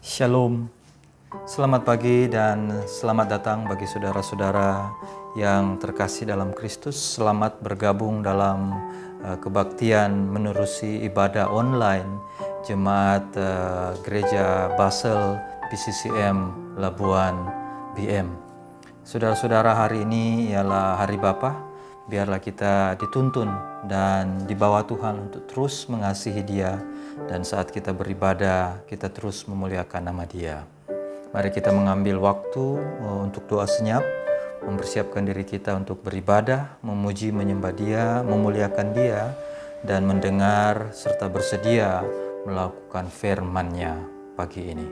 Shalom, selamat pagi dan selamat datang bagi saudara-saudara yang terkasih dalam Kristus. Selamat bergabung dalam kebaktian menerusi ibadah online Jemaat Gereja Basel PCCM Labuan BM. Saudara-saudara, hari ini ialah Hari Bapa. Biarlah kita dituntun dan dibawa Tuhan untuk terus mengasihi Dia, dan saat kita beribadah kita terus memuliakan nama Dia. Mari kita mengambil waktu untuk doa senyap, mempersiapkan diri kita untuk beribadah, memuji, menyembah Dia, memuliakan Dia, dan mendengar serta bersedia melakukan firman-Nya pagi ini.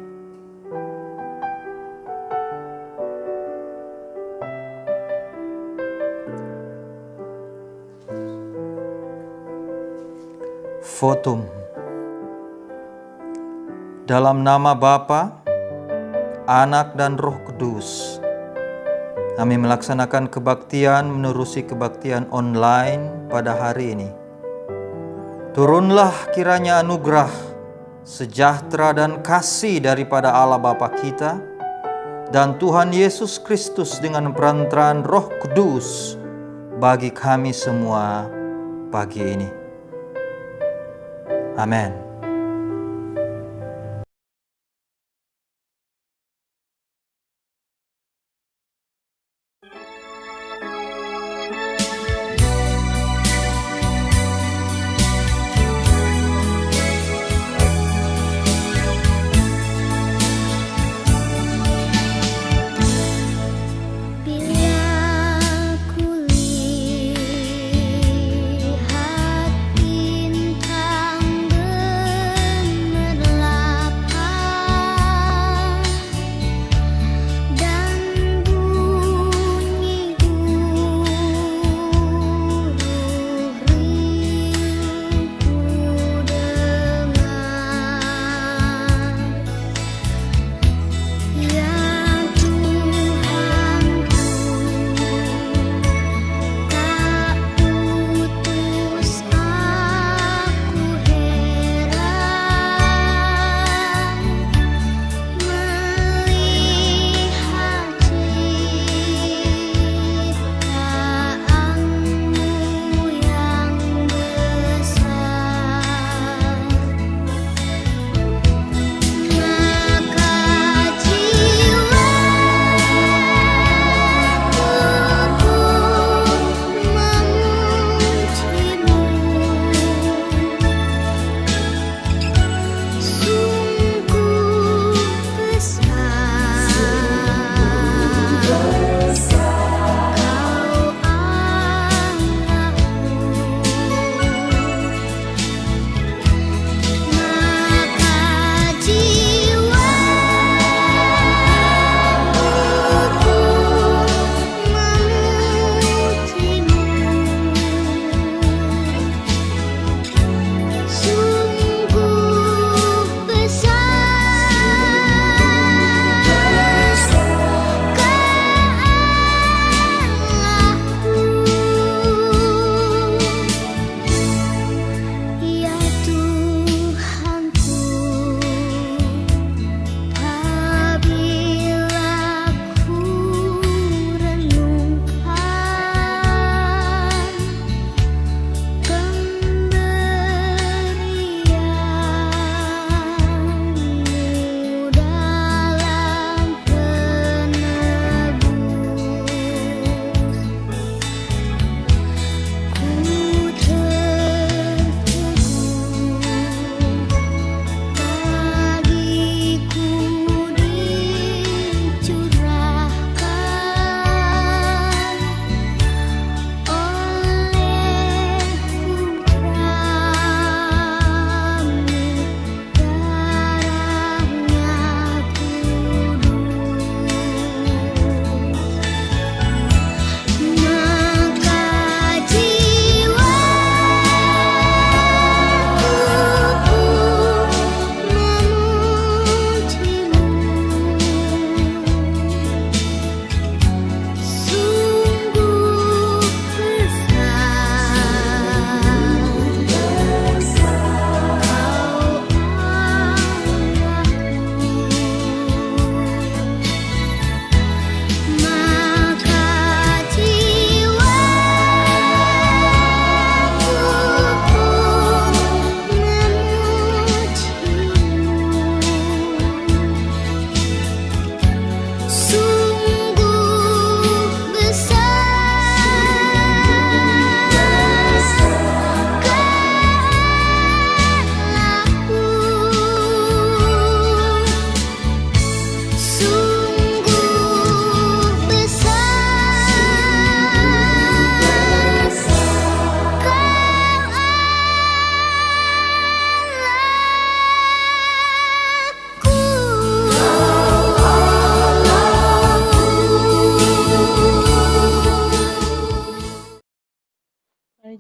Votum. Dalam nama Bapa, Anak dan Roh Kudus, kami melaksanakan kebaktian menerusi kebaktian online pada hari ini. Turunlah kiranya anugerah, sejahtera dan kasih daripada Allah Bapa kita dan Tuhan Yesus Kristus dengan perantaraan Roh Kudus bagi kami semua pagi ini. Amin. Bila ku lihat bintang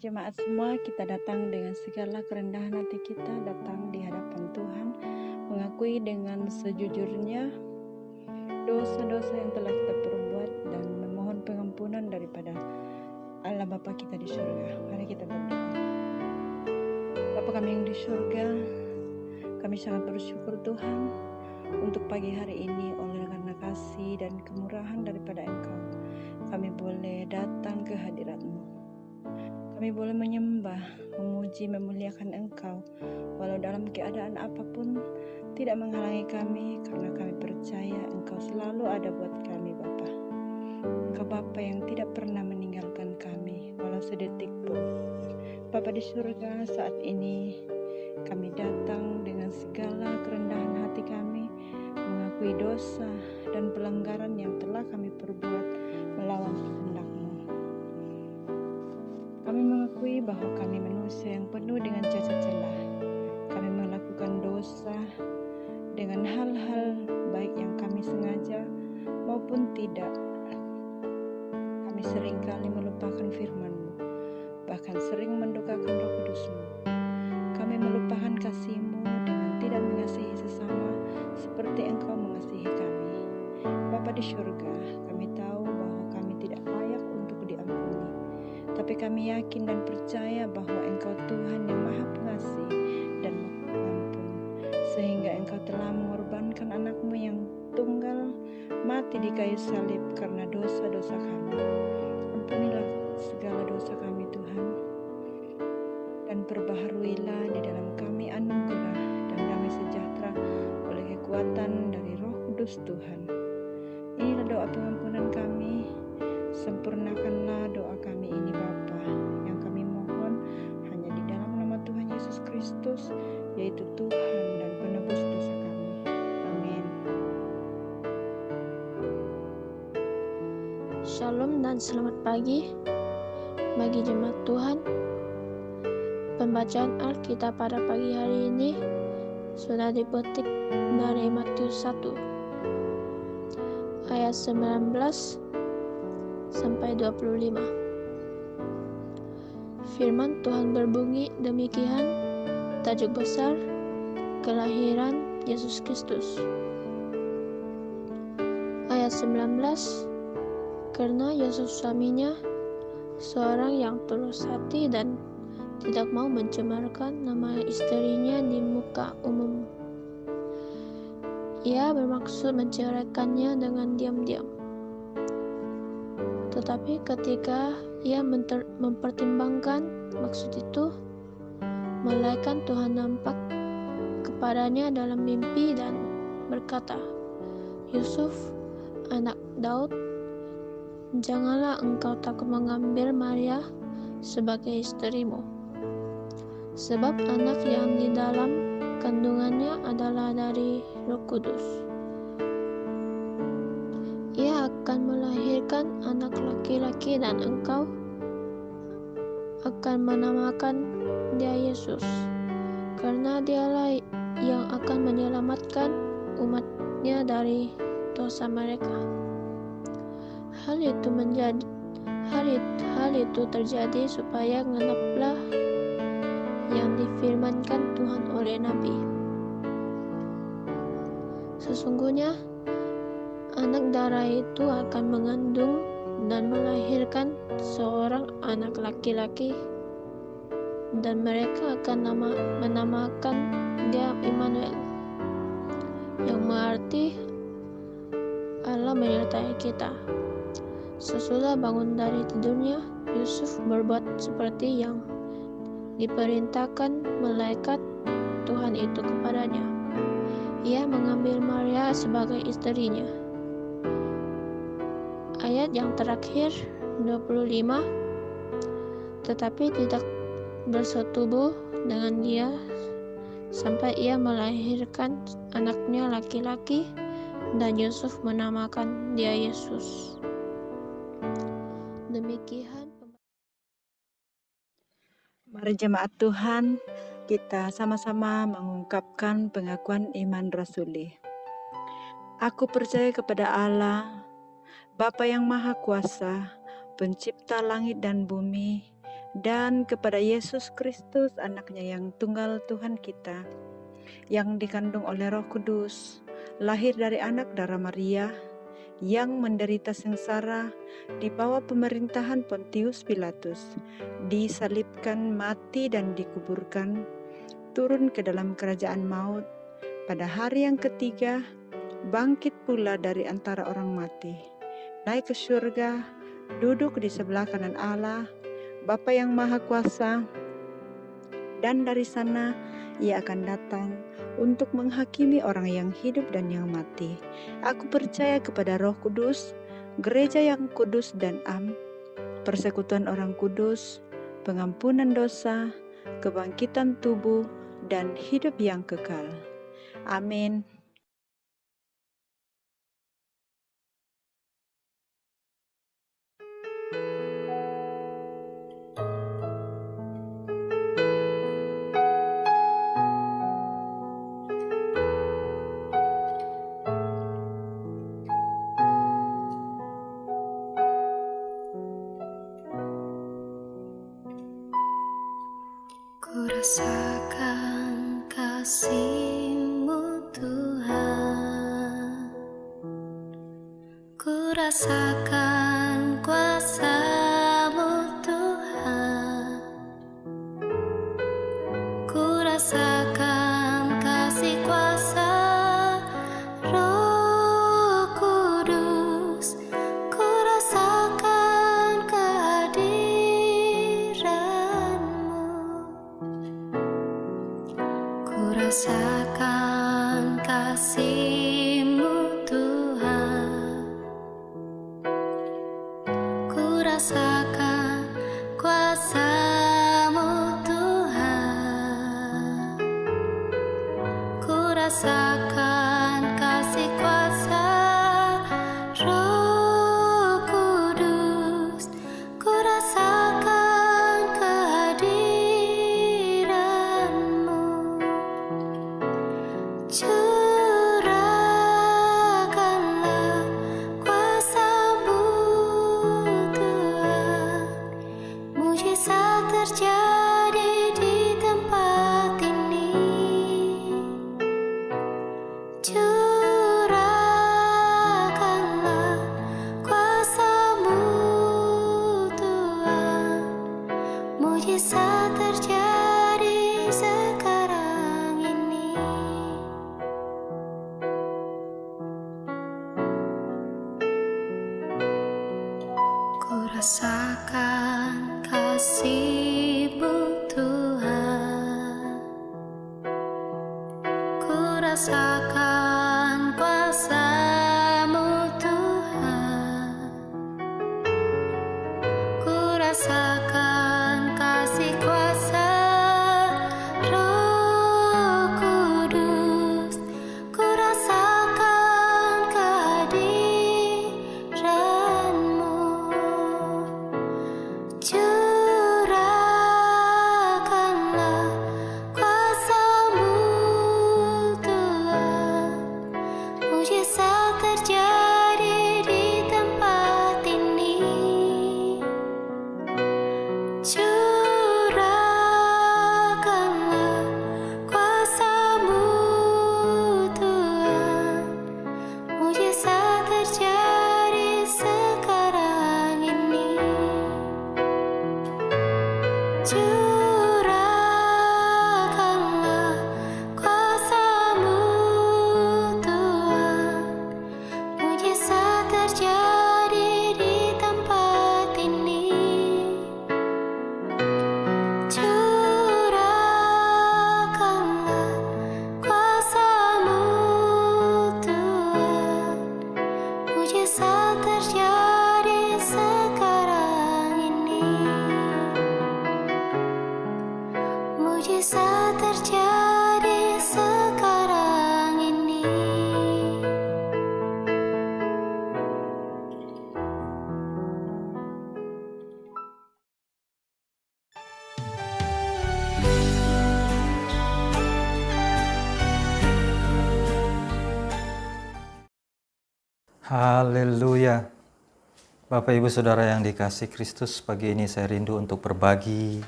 jemaat semua, kita datang dengan segala kerendahan hati kita, datang di hadapan Tuhan, mengakui dengan sejujurnya dosa-dosa yang telah kita perbuat dan memohon pengampunan daripada Allah Bapa kita di surga. Mari kita berdoa. Bapa kami yang di surga, kami sangat bersyukur Tuhan untuk pagi hari ini oleh karena kasih dan kemurahan daripada Engkau. Kami boleh datang ke hadirat-Mu. Kami boleh menyembah, memuji, memuliakan Engkau, walau dalam keadaan apapun tidak menghalangi kami, karena kami percaya Engkau selalu ada buat kami, Bapa. Engkau Bapa yang tidak pernah meninggalkan kami, walau sedetik pun. Bapa di surga, saat ini kami datang dengan segala kerendahan hati kami, mengakui dosa dan pelanggaran yang telah kami perbuat melawan kehendak-Mu. Kami mengakui bahwa kami manusia yang penuh dengan cacat celah. Kami melakukan dosa dengan hal-hal baik yang kami sengaja maupun tidak. Kami seringkali melupakan firman-Mu, bahkan sering mendukakan Roh Kudus-Mu. Kami melupakan kasih-Mu dengan tidak mengasihi sesama seperti Engkau mengasihi kami. Bapa di surga, kami tahu bahwa kami tidak layak untuk diampuni, tapi kami yakin dan percaya bahwa Engkau Tuhan yang Maha Pengasih dan Maha Pengampun, sehingga Engkau telah mengorbankan anak-Mu yang tunggal mati di kayu salib karena dosa-dosa kami. Ampunilah segala dosa kami Tuhan, dan perbaharuilah di dalam kami anugerah dan damai sejahtera oleh kekuatan dari Roh Kudus Tuhan. Inilah doa pengampunan kami, sempurnakanlah doa kami ini Bapa, yang kami mohon hanya di dalam nama Tuhan Yesus Kristus, yaitu Tuhan dan penebus dosa kami. Amin. Shalom dan selamat pagi bagi jemaat Tuhan. Pembacaan Alkitab pada pagi hari ini sudah dipetik dari Matius 1 ayat 19 sampai 25. Firman Tuhan berbunyi demikian, tajuk besar kelahiran Yesus Kristus. Ayat 19, karena Yesus suaminya seorang yang tulus hati dan tidak mau mencemarkan nama istrinya di muka umum. Ia bermaksud menceraikannya dengan diam-diam. Tetapi ketika ia mempertimbangkan maksud itu, malaikat Tuhan nampak kepadanya dalam mimpi dan berkata, "Yusuf, anak Daud, janganlah engkau takut mengambil Maria sebagai istrimu. Sebab anak yang di dalam kandungannya adalah dari Roh Kudus. Ia akan melahirkan anak laki-laki dan engkau akan menamakan dia Yesus, karena dialah yang akan menyelamatkan umatnya dari dosa mereka." Hal itu terjadi supaya genaplah yang difirmankan Tuhan oleh Nabi. Sesungguhnya anak darah itu akan mengandung dan melahirkan seorang anak laki-laki, dan mereka akan menamakan dia Immanuel, yang berarti Allah menyertai kita. Sesudah bangun dari tidurnya, Yusuf berbuat seperti yang diperintahkan malaikat Tuhan itu kepadanya. Ia mengambil Maria sebagai istrinya. Ayat yang terakhir 25, tetapi tidak bersetubuh dengan dia sampai ia melahirkan anaknya laki-laki, dan Yusuf menamakan dia Yesus. Demikian. Mari jemaat Tuhan, kita sama-sama mengungkapkan pengakuan iman rasuli. Aku percaya kepada Allah, Bapa yang Maha Kuasa, pencipta langit dan bumi, dan kepada Yesus Kristus, anaknya yang tunggal Tuhan kita, yang dikandung oleh Roh Kudus, lahir dari anak darah Maria, yang menderita sengsara di bawah pemerintahan Pontius Pilatus, disalibkan, mati dan dikuburkan, turun ke dalam kerajaan maut, pada hari yang ketiga bangkit pula dari antara orang mati, naik ke surga, duduk di sebelah kanan Allah, Bapa yang Maha Kuasa, dan dari sana Ia akan datang untuk menghakimi orang yang hidup dan yang mati. Aku percaya kepada Roh Kudus, gereja yang kudus dan am, persekutuan orang kudus, pengampunan dosa, kebangkitan tubuh, dan hidup yang kekal. Amin. Ku rasakan kasih-Mu Tuhan, ku rasakan kuasa-Mu Tuhan, ku rasakan kasih kuasa Roh Kudus, ku rasakan kehadiran-Mu. Ku rasakan kasih-Mu Tuhan, ku rasakan kuasa-Mu Tuhan, ku rasakan kasih kuasa Roh Kudus, ku rasakan kehadiran-Mu. Curahkanlah kuasa-Mu Tuhan, mujizat terjadi di tempat ini. Curahkanlah kuasa-Mu Tuhan, mujizat terjadi sekarang ini. Ku rasakan kasih-Mu Tuhan, ku rasakan kuasa-Mu Tuhan, ku rasakan kasih kuasa Roh Kudus, ku rasakan kehadiran-Mu. Curahkanlah kuasa-Mu Tuhan, mujizat terjadi di tempat ini. Curahkanlah kuasa-Mu Tuhan, mujizat terjadi sekarang ini. Curahkanlah kuasa-Mu Tuhan, mujizat terjadi di tempat ini. Curahkanlah kuasa-Mu Tuhan, mujizat terjadi sekarang ini. Mujizat terjadi sekarang ini. Haleluya. Bapak Ibu Saudara yang dikasihi Kristus, pagi ini saya rindu untuk berbagi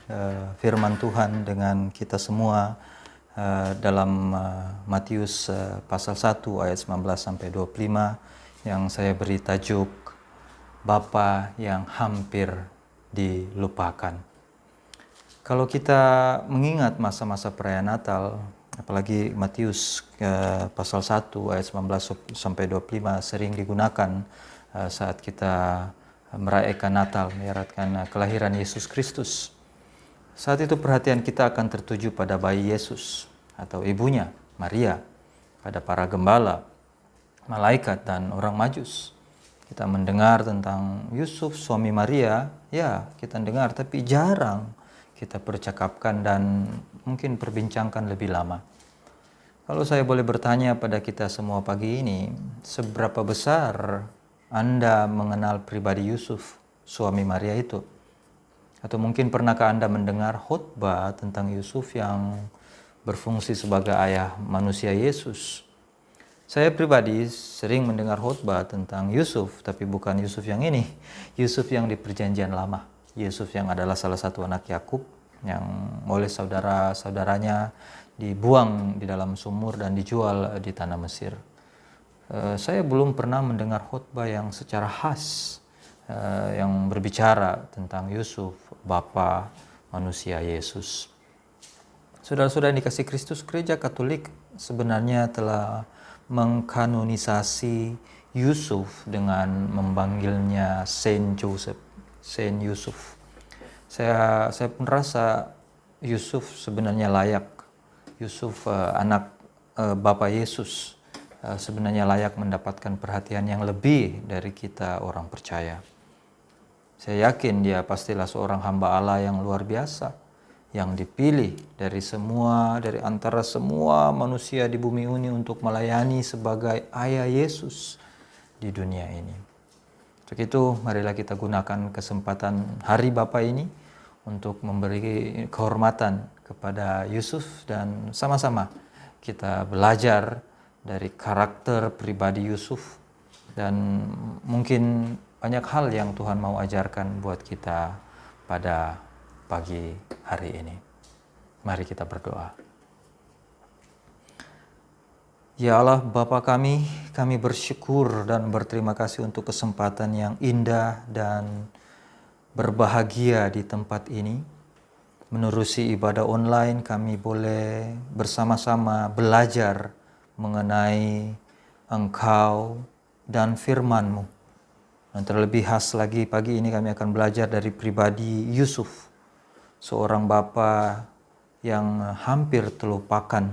firman Tuhan dengan kita semua dalam Matius pasal 1 ayat 19 sampai 25 yang saya beri tajuk Bapa yang hampir dilupakan. Kalau kita mengingat masa-masa perayaan Natal, apalagi Matius pasal 1 ayat 19 sampai 25 sering digunakan saat kita merayakan Natal, merayakan kelahiran Yesus Kristus. Saat itu perhatian kita akan tertuju pada bayi Yesus atau ibunya, Maria, pada para gembala, malaikat, dan orang Majus. Kita mendengar tentang Yusuf, suami Maria, ya kita dengar, tapi jarang kita percakapkan dan mungkin perbincangkan lebih lama. Kalau saya boleh bertanya pada kita semua pagi ini, seberapa besar Anda mengenal pribadi Yusuf, suami Maria itu? Atau mungkin pernahkah Anda mendengar khotbah tentang Yusuf yang berfungsi sebagai ayah manusia Yesus? Saya pribadi sering mendengar khotbah tentang Yusuf, tapi bukan Yusuf yang ini. Yusuf yang di Perjanjian Lama. Yusuf yang adalah salah satu anak Yakub yang oleh saudara-saudaranya dibuang di dalam sumur dan dijual di tanah Mesir. Saya belum pernah mendengar khotbah yang secara khas yang berbicara tentang Yusuf, Bapa manusia Yesus. Saudara-saudara yang dikasihi Kristus, Gereja Katolik sebenarnya telah mengkanonisasi Yusuf dengan memanggilnya Saint Joseph, Saint Yusuf. Saya pun rasa Yusuf sebenarnya layak. Yusuf anak Bapa Yesus sebenarnya layak mendapatkan perhatian yang lebih dari kita orang percaya. Saya yakin dia pastilah seorang hamba Allah yang luar biasa, yang dipilih dari antara semua manusia di bumi ini untuk melayani sebagai ayah Yesus di dunia ini. Untuk itu, marilah kita gunakan kesempatan Hari Bapa ini untuk memberi kehormatan kepada Yusuf dan sama-sama kita belajar dari karakter pribadi Yusuf dan mungkin banyak hal yang Tuhan mau ajarkan buat kita pada pagi hari ini. Mari kita berdoa. Ya Allah Bapa kami bersyukur dan berterima kasih untuk kesempatan yang indah dan berbahagia di tempat ini. Menerusi ibadah online kami boleh bersama-sama belajar mengenai Engkau dan firman-Mu. Dan terlebih khas lagi pagi ini kami akan belajar dari pribadi Yusuf, seorang bapa yang hampir terlupakan,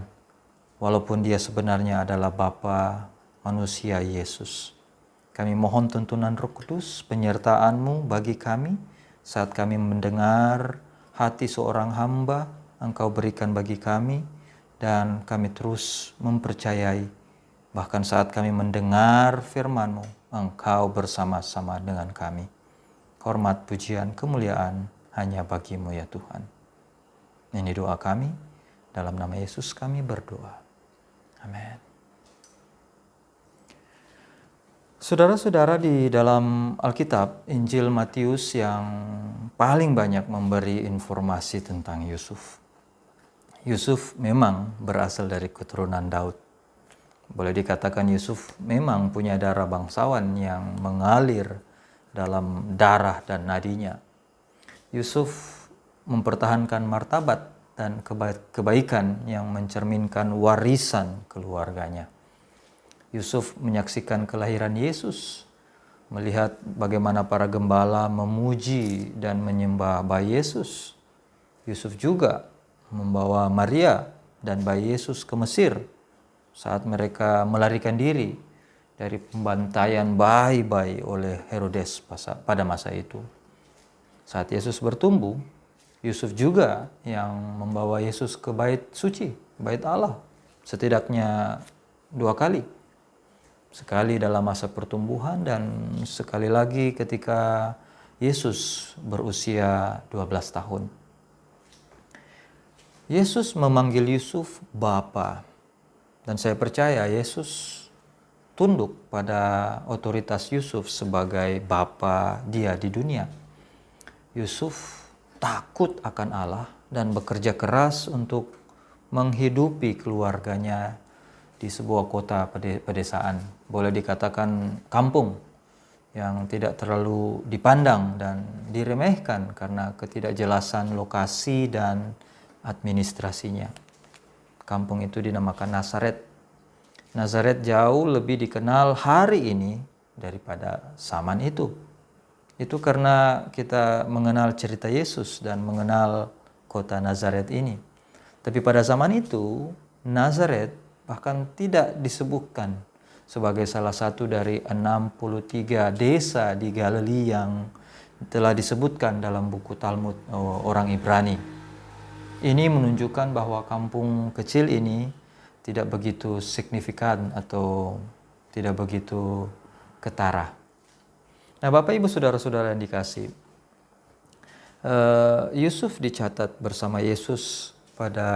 walaupun dia sebenarnya adalah bapa manusia Yesus. Kami mohon tuntunan Roh Kudus, penyertaan-Mu bagi kami saat kami mendengar hati seorang hamba Engkau berikan bagi kami, dan kami terus mempercayai, bahkan saat kami mendengar firman-Mu, Engkau bersama-sama dengan kami. Hormat, pujian, kemuliaan hanya bagi-Mu ya Tuhan. Ini doa kami, dalam nama Yesus kami berdoa. Amin. Saudara-saudara, di dalam Alkitab, Injil Matius yang paling banyak memberi informasi tentang Yusuf. Yusuf memang berasal dari keturunan Daud. Boleh dikatakan Yusuf memang punya darah bangsawan yang mengalir dalam darah dan nadinya. Yusuf mempertahankan martabat dan kebaikan yang mencerminkan warisan keluarganya. Yusuf menyaksikan kelahiran Yesus, melihat bagaimana para gembala memuji dan menyembah bayi Yesus. Yusuf juga membawa Maria dan bayi Yesus ke Mesir saat mereka melarikan diri dari pembantaian bayi-bayi oleh Herodes pada masa itu. Saat Yesus bertumbuh, Yusuf juga yang membawa Yesus ke bait suci, bait Allah, setidaknya 2 kali. Sekali dalam masa pertumbuhan dan sekali lagi ketika Yesus berusia 12 tahun. Yesus memanggil Yusuf Bapa. Dan saya percaya Yesus tunduk pada otoritas Yusuf sebagai bapa dia di dunia. Yusuf takut akan Allah dan bekerja keras untuk menghidupi keluarganya di sebuah kota pedesaan, boleh dikatakan kampung, yang tidak terlalu dipandang dan diremehkan karena ketidakjelasan lokasi dan administrasinya. Kampung itu dinamakan Nazaret. Nazaret jauh lebih dikenal hari ini daripada zaman itu. Itu karena kita mengenal cerita Yesus dan mengenal kota Nazaret ini. Tapi pada zaman itu, Nazaret bahkan tidak disebutkan sebagai salah satu dari 63 desa di Galilea yang telah disebutkan dalam buku Talmud orang Ibrani. Ini menunjukkan bahwa kampung kecil ini tidak begitu signifikan atau tidak begitu ketara. Nah, Bapak Ibu Saudara-saudara yang dikasih, Yusuf dicatat bersama Yesus pada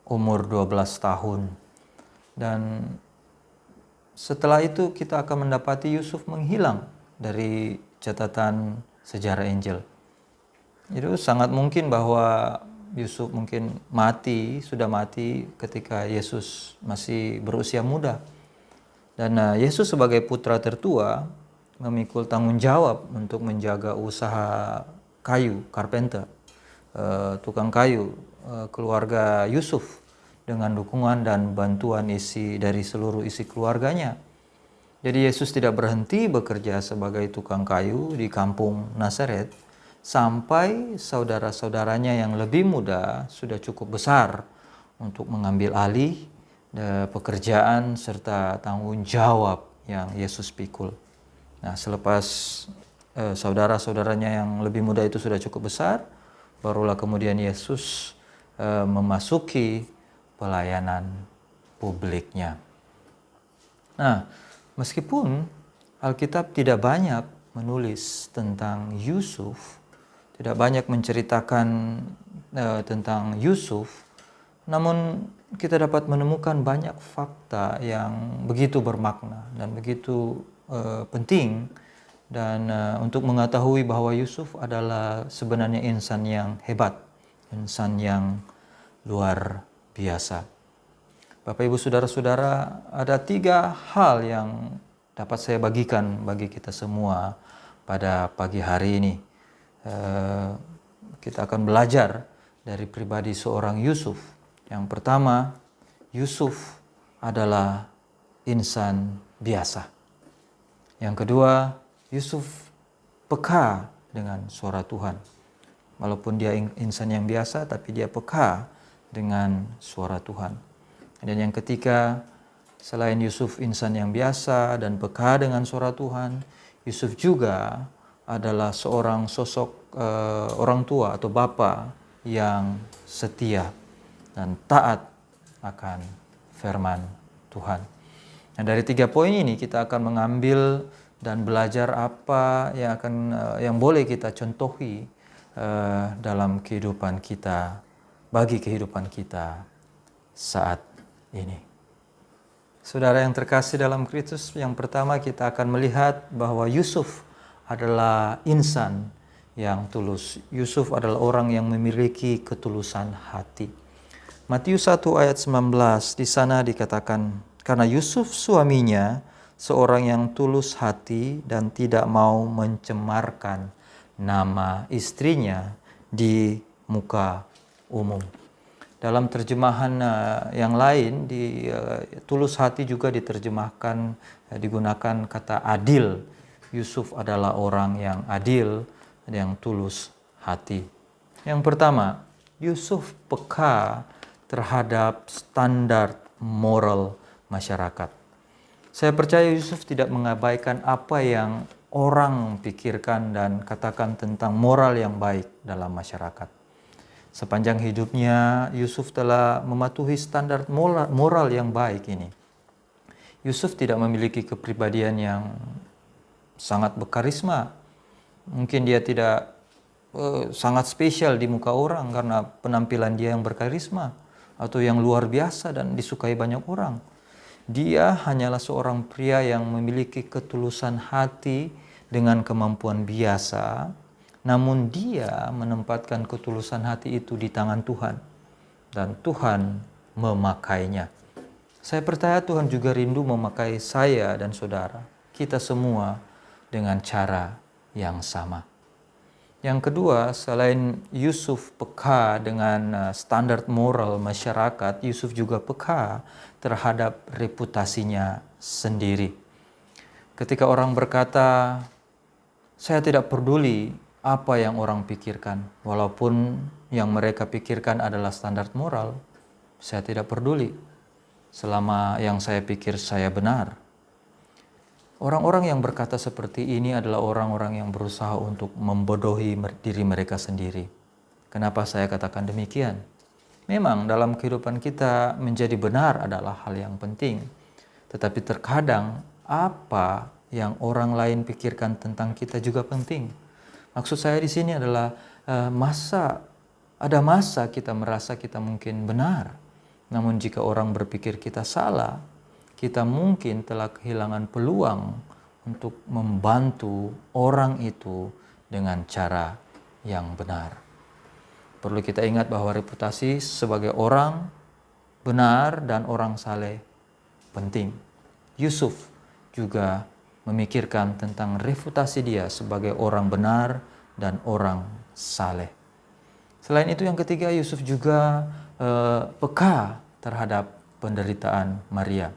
umur 12 tahun. Dan setelah itu kita akan mendapati Yusuf menghilang dari catatan sejarah Injil. Itu sangat mungkin bahwa Yusuf mungkin sudah mati ketika Yesus masih berusia muda. Dan Yesus sebagai putra tertua memikul tanggung jawab untuk menjaga usaha kayu, carpenter, tukang kayu, keluarga Yusuf dengan dukungan dan bantuan dari seluruh isi keluarganya. Jadi Yesus tidak berhenti bekerja sebagai tukang kayu di kampung Nazaret sampai saudara-saudaranya yang lebih muda sudah cukup besar untuk mengambil alih pekerjaan serta tanggung jawab yang Yesus pikul. Nah, selepas saudara-saudaranya yang lebih muda itu sudah cukup besar, barulah kemudian Yesus memasuki pelayanan publiknya. Nah, meskipun Alkitab tidak banyak menulis tentang Yusuf, tidak banyak menceritakan tentang Yusuf, namun kita dapat menemukan banyak fakta yang begitu bermakna dan begitu penting dan untuk mengetahui bahwa Yusuf adalah sebenarnya insan yang hebat, insan yang luar biasa. Bapak Ibu Saudara-saudara, ada 3 hal yang dapat saya bagikan bagi kita semua pada pagi hari ini. Kita akan belajar dari pribadi seorang Yusuf. Yang pertama, Yusuf adalah insan biasa. Yang kedua, Yusuf peka dengan suara Tuhan. Walaupun dia insan yang biasa, tapi dia peka dengan suara Tuhan. Dan yang ketiga, selain Yusuf insan yang biasa dan peka dengan suara Tuhan, Yusuf juga adalah seorang sosok orang tua atau bapa yang setia dan taat akan firman Tuhan. Nah, dari 3 poin ini kita akan mengambil dan belajar apa yang boleh kita contohi dalam kehidupan kita, bagi kehidupan kita saat ini. Saudara yang terkasih dalam Kristus, yang pertama kita akan melihat bahwa Yusuf adalah insan yang tulus. Yusuf adalah orang yang memiliki ketulusan hati. Matius 1 ayat 19, di sana dikatakan, karena Yusuf suaminya seorang yang tulus hati dan tidak mau mencemarkan nama istrinya di muka umum. Dalam terjemahan yang lain, tulus hati juga diterjemahkan, digunakan kata adil. Yusuf adalah orang yang adil, yang tulus hati. Yang pertama, Yusuf peka terhadap standar moral masyarakat. Saya percaya Yusuf tidak mengabaikan apa yang orang pikirkan dan katakan tentang moral yang baik dalam masyarakat. Sepanjang hidupnya, Yusuf telah mematuhi standar moral yang baik ini. Yusuf tidak memiliki kepribadian yang sangat berkarisma. Mungkin dia tidak sangat spesial di muka orang karena penampilan dia yang berkarisma atau yang luar biasa dan disukai banyak orang. Dia hanyalah seorang pria yang memiliki ketulusan hati dengan kemampuan biasa, namun dia menempatkan ketulusan hati itu di tangan Tuhan, dan Tuhan memakainya. Saya percaya Tuhan juga rindu memakai saya dan saudara, kita semua dengan cara yang sama. Yang kedua, selain Yusuf peka dengan standar moral masyarakat, Yusuf juga peka terhadap reputasinya sendiri. Ketika orang berkata, saya tidak peduli apa yang orang pikirkan, walaupun yang mereka pikirkan adalah standar moral, saya tidak peduli selama yang saya pikir saya benar. Orang-orang yang berkata seperti ini adalah orang-orang yang berusaha untuk membodohi diri mereka sendiri. Kenapa saya katakan demikian? Memang dalam kehidupan kita menjadi benar adalah hal yang penting. Tetapi terkadang apa yang orang lain pikirkan tentang kita juga penting. Maksud saya di sini adalah ada masa kita merasa kita mungkin benar. Namun jika orang berpikir kita salah, kita mungkin telah kehilangan peluang untuk membantu orang itu dengan cara yang benar. Perlu kita ingat bahwa reputasi sebagai orang benar dan orang saleh penting. Yusuf juga memikirkan tentang reputasi dia sebagai orang benar dan orang saleh. Selain itu yang ketiga, Yusuf juga peka terhadap penderitaan Maria.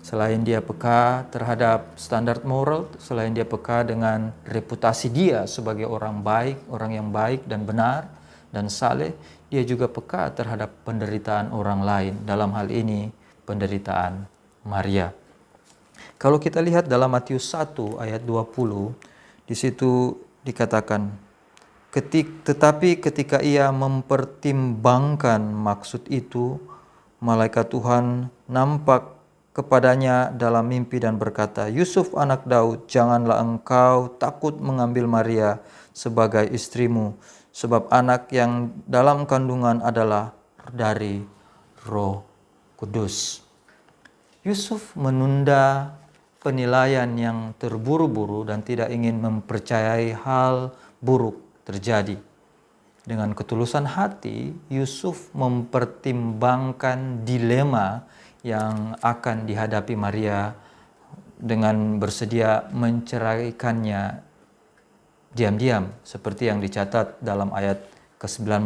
Selain dia peka terhadap standar moral, selain dia peka dengan reputasi dia sebagai orang baik, orang yang baik dan benar dan saleh, dia juga peka terhadap penderitaan orang lain, dalam hal ini penderitaan Maria. Kalau kita lihat dalam Matius 1 ayat 20, di situ dikatakan, tetapi ketika ia mempertimbangkan maksud itu, malaikat Tuhan nampak kepadanya dalam mimpi dan berkata, Yusuf anak Daud, janganlah engkau takut mengambil Maria sebagai istrimu, sebab anak yang dalam kandungan adalah dari Roh Kudus. Yusuf menunda penilaian yang terburu-buru dan tidak ingin mempercayai hal buruk terjadi. Dengan ketulusan hati, Yusuf mempertimbangkan dilema yang akan dihadapi Maria dengan bersedia menceraikannya diam-diam, seperti yang dicatat dalam ayat ke-19.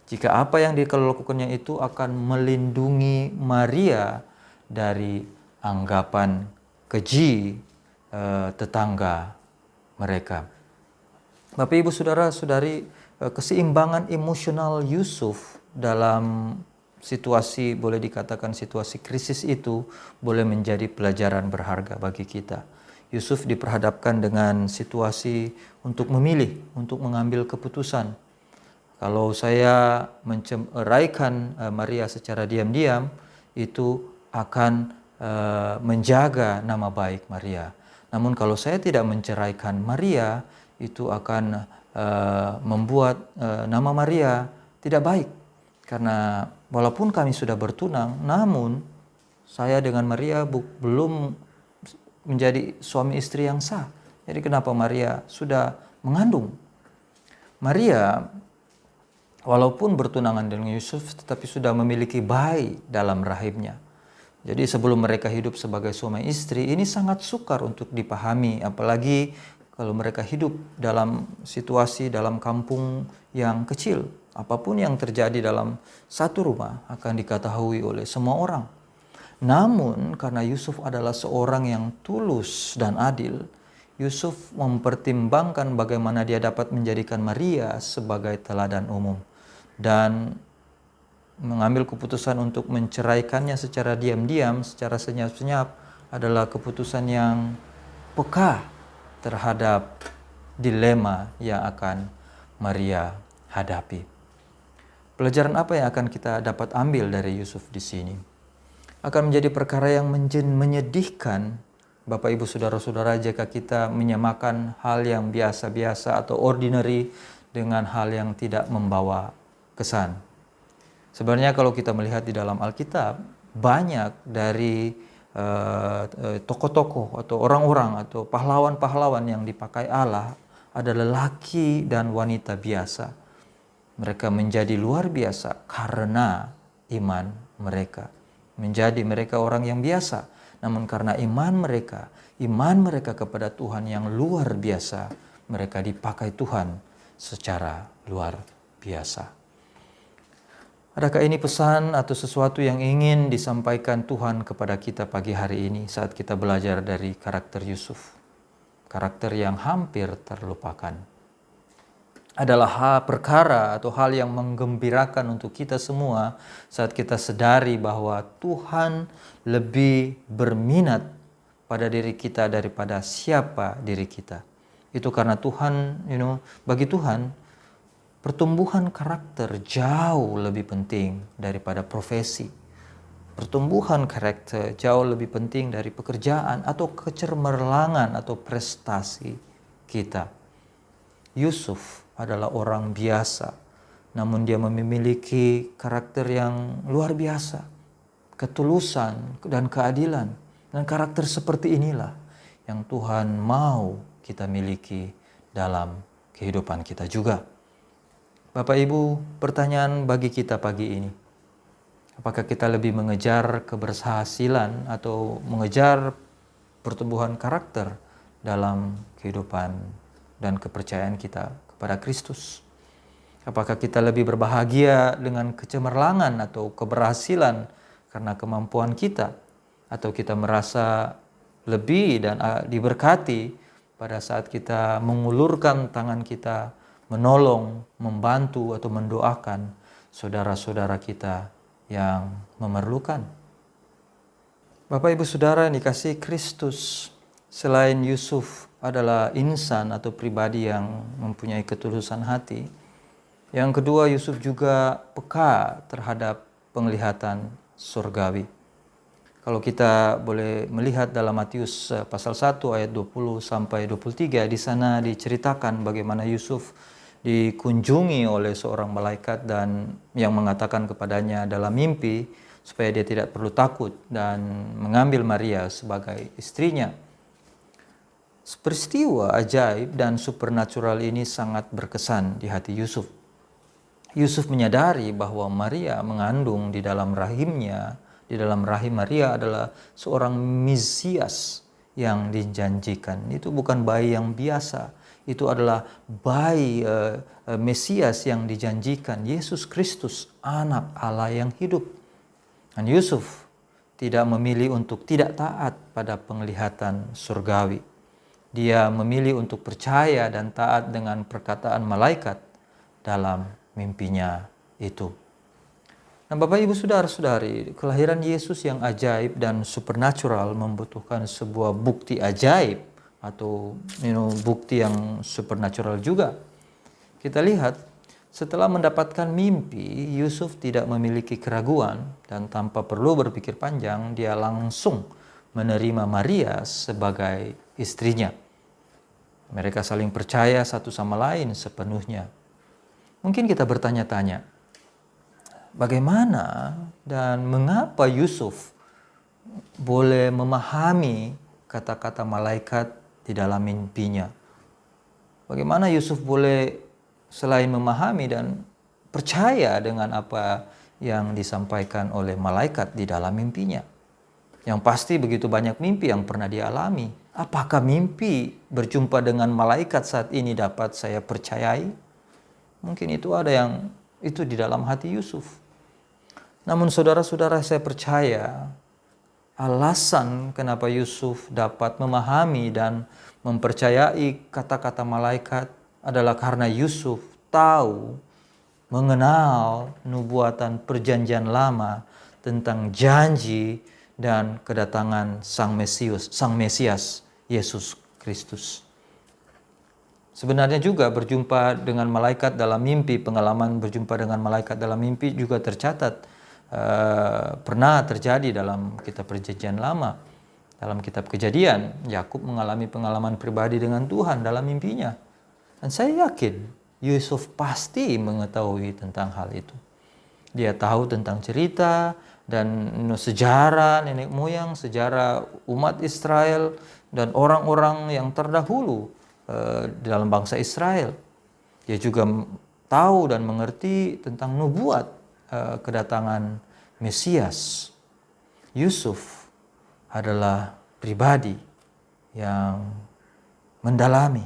Jika apa yang dilakukannya itu akan melindungi Maria dari anggapan keji tetangga mereka. Bapak, Ibu, Saudara-saudari, keseimbangan emosional Yusuf dalam situasi, boleh dikatakan situasi krisis itu, boleh menjadi pelajaran berharga bagi kita. Yusuf diperhadapkan dengan situasi untuk memilih, untuk mengambil keputusan. Kalau saya menceraikan Maria secara diam-diam, itu akan menjaga nama baik Maria. Namun kalau saya tidak menceraikan Maria, itu akan membuat nama Maria tidak baik. Karena walaupun kami sudah bertunang, namun saya dengan Maria belum menjadi suami istri yang sah. Jadi kenapa Maria sudah mengandung? Maria walaupun bertunangan dengan Yusuf, tetapi sudah memiliki bayi dalam rahimnya. Jadi sebelum mereka hidup sebagai suami istri, ini sangat sukar untuk dipahami. Apalagi kalau mereka hidup dalam situasi, dalam kampung yang kecil. Apapun yang terjadi dalam satu rumah akan diketahui oleh semua orang. Namun karena Yusuf adalah seorang yang tulus dan adil, Yusuf mempertimbangkan bagaimana dia dapat menjadikan Maria sebagai teladan umum. Dan mengambil keputusan untuk menceraikannya secara diam-diam, secara senyap-senyap adalah keputusan yang peka terhadap dilema yang akan Maria hadapi. Pelajaran apa yang akan kita dapat ambil dari Yusuf di sini? Akan menjadi perkara yang menyedihkan, Bapak, Ibu, Saudara-saudara, jika kita menyamakan hal yang biasa-biasa atau ordinary dengan hal yang tidak membawa kesan. Sebenarnya kalau kita melihat di dalam Alkitab, banyak dari tokoh-tokoh atau orang-orang atau pahlawan-pahlawan yang dipakai Allah adalah laki dan wanita biasa. Mereka menjadi luar biasa karena iman mereka. Menjadi mereka orang yang biasa, namun karena iman mereka kepada Tuhan yang luar biasa, mereka dipakai Tuhan secara luar biasa. Adakah ini pesan atau sesuatu yang ingin disampaikan Tuhan kepada kita pagi hari ini saat kita belajar dari karakter Yusuf? Karakter yang hampir terlupakan. Adalah perkara atau hal yang menggembirakan untuk kita semua saat kita sadari bahwa Tuhan lebih berminat pada diri kita daripada siapa diri kita. Itu karena Tuhan, bagi Tuhan, pertumbuhan karakter jauh lebih penting daripada profesi. Pertumbuhan karakter jauh lebih penting dari pekerjaan atau kecermerlangan atau prestasi kita. Yusuf adalah orang biasa, namun dia memiliki karakter yang luar biasa. Ketulusan dan keadilan. Dan karakter seperti inilah yang Tuhan mau kita miliki dalam kehidupan kita juga. Bapak Ibu, pertanyaan bagi kita pagi ini. Apakah kita lebih mengejar keberhasilan atau mengejar pertumbuhan karakter dalam kehidupan dan kepercayaan kita kepada Kristus? Apakah kita lebih berbahagia dengan kecemerlangan atau keberhasilan karena kemampuan kita? Atau kita merasa lebih dan diberkati pada saat kita mengulurkan tangan kita, menolong, membantu atau mendoakan saudara-saudara kita yang memerlukan. Bapak Ibu Saudara yang dikasihi Kristus, selain Yusuf adalah insan atau pribadi yang mempunyai ketulusan hati, yang kedua Yusuf juga peka terhadap penglihatan surgawi. Kalau kita boleh melihat dalam Matius pasal 1 ayat 20 sampai 23, di sana diceritakan bagaimana Yusuf dikunjungi oleh seorang malaikat dan yang mengatakan kepadanya dalam mimpi supaya dia tidak perlu takut dan mengambil Maria sebagai istrinya. Peristiwa ajaib dan supernatural ini sangat berkesan di hati Yusuf. Yusuf menyadari bahwa Maria mengandung di dalam rahimnya, di dalam rahim Maria adalah seorang Mesias yang dijanjikan. Itu bukan bayi yang biasa. Itu adalah bayi Mesias yang dijanjikan, Yesus Kristus, anak Allah yang hidup. Dan Yusuf tidak memilih untuk tidak taat pada penglihatan surgawi. Dia memilih untuk percaya dan taat dengan perkataan malaikat dalam mimpinya itu. Nah, Bapak Ibu Saudara-saudari, kelahiran Yesus yang ajaib dan supernatural membutuhkan sebuah bukti ajaib atau bukti yang supernatural juga. Kita lihat setelah mendapatkan mimpi, Yusuf tidak memiliki keraguan dan tanpa perlu berpikir panjang, dia langsung menerima Maria sebagai istrinya. Mereka saling percaya satu sama lain sepenuhnya. Mungkin kita bertanya-tanya, bagaimana dan mengapa Yusuf boleh memahami kata-kata malaikat di dalam mimpinya? Bagaimana Yusuf boleh selain memahami dan percaya dengan apa yang disampaikan oleh malaikat di dalam mimpinya? Yang pasti begitu banyak mimpi yang pernah dia alami. Apakah mimpi berjumpa dengan malaikat saat ini dapat saya percayai? Mungkin itu di dalam hati Yusuf. Namun saudara-saudara, saya percaya alasan kenapa Yusuf dapat memahami dan mempercayai kata-kata malaikat adalah karena Yusuf tahu, mengenal nubuatan perjanjian lama tentang janji dan kedatangan Sang Mesias, Yesus Kristus. Sebenarnya juga berjumpa dengan malaikat dalam mimpi, pengalaman berjumpa dengan malaikat dalam mimpi juga tercatat pernah terjadi dalam kitab perjanjian lama. Dalam kitab Kejadian, Yakub mengalami pengalaman pribadi dengan Tuhan dalam mimpinya. Dan saya yakin Yusuf pasti mengetahui tentang hal itu. Dia tahu tentang cerita dan sejarah nenek moyang, sejarah umat Israel dan orang-orang yang terdahulu dalam bangsa Israel. Dia juga tahu dan mengerti tentang nubuat kedatangan Mesias. Yusuf adalah pribadi yang mendalami,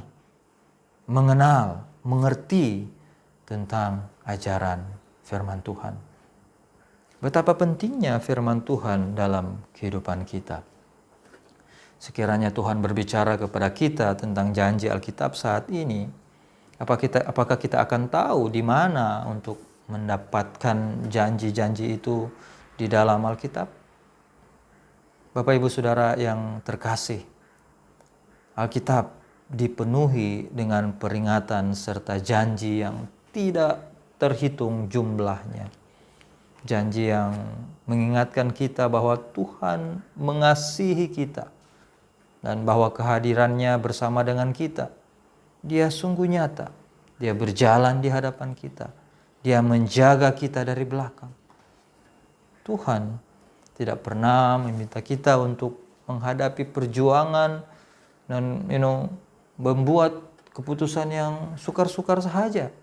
mengenal, mengerti tentang ajaran firman Tuhan. Betapa pentingnya firman Tuhan dalam kehidupan kita. Sekiranya Tuhan berbicara kepada kita tentang janji Alkitab saat ini, apakah kita akan tahu di mana untuk mendapatkan janji-janji itu di dalam Alkitab? Bapak Ibu Saudara yang terkasih, Alkitab dipenuhi dengan peringatan serta janji yang tidak terhitung jumlahnya. Janji yang mengingatkan kita bahwa Tuhan mengasihi kita dan bahwa kehadirannya bersama dengan kita. Dia sungguh nyata. Dia berjalan di hadapan kita. Dia menjaga kita dari belakang. Tuhan tidak pernah meminta kita untuk menghadapi perjuangan dan membuat keputusan yang sukar-sukar saja.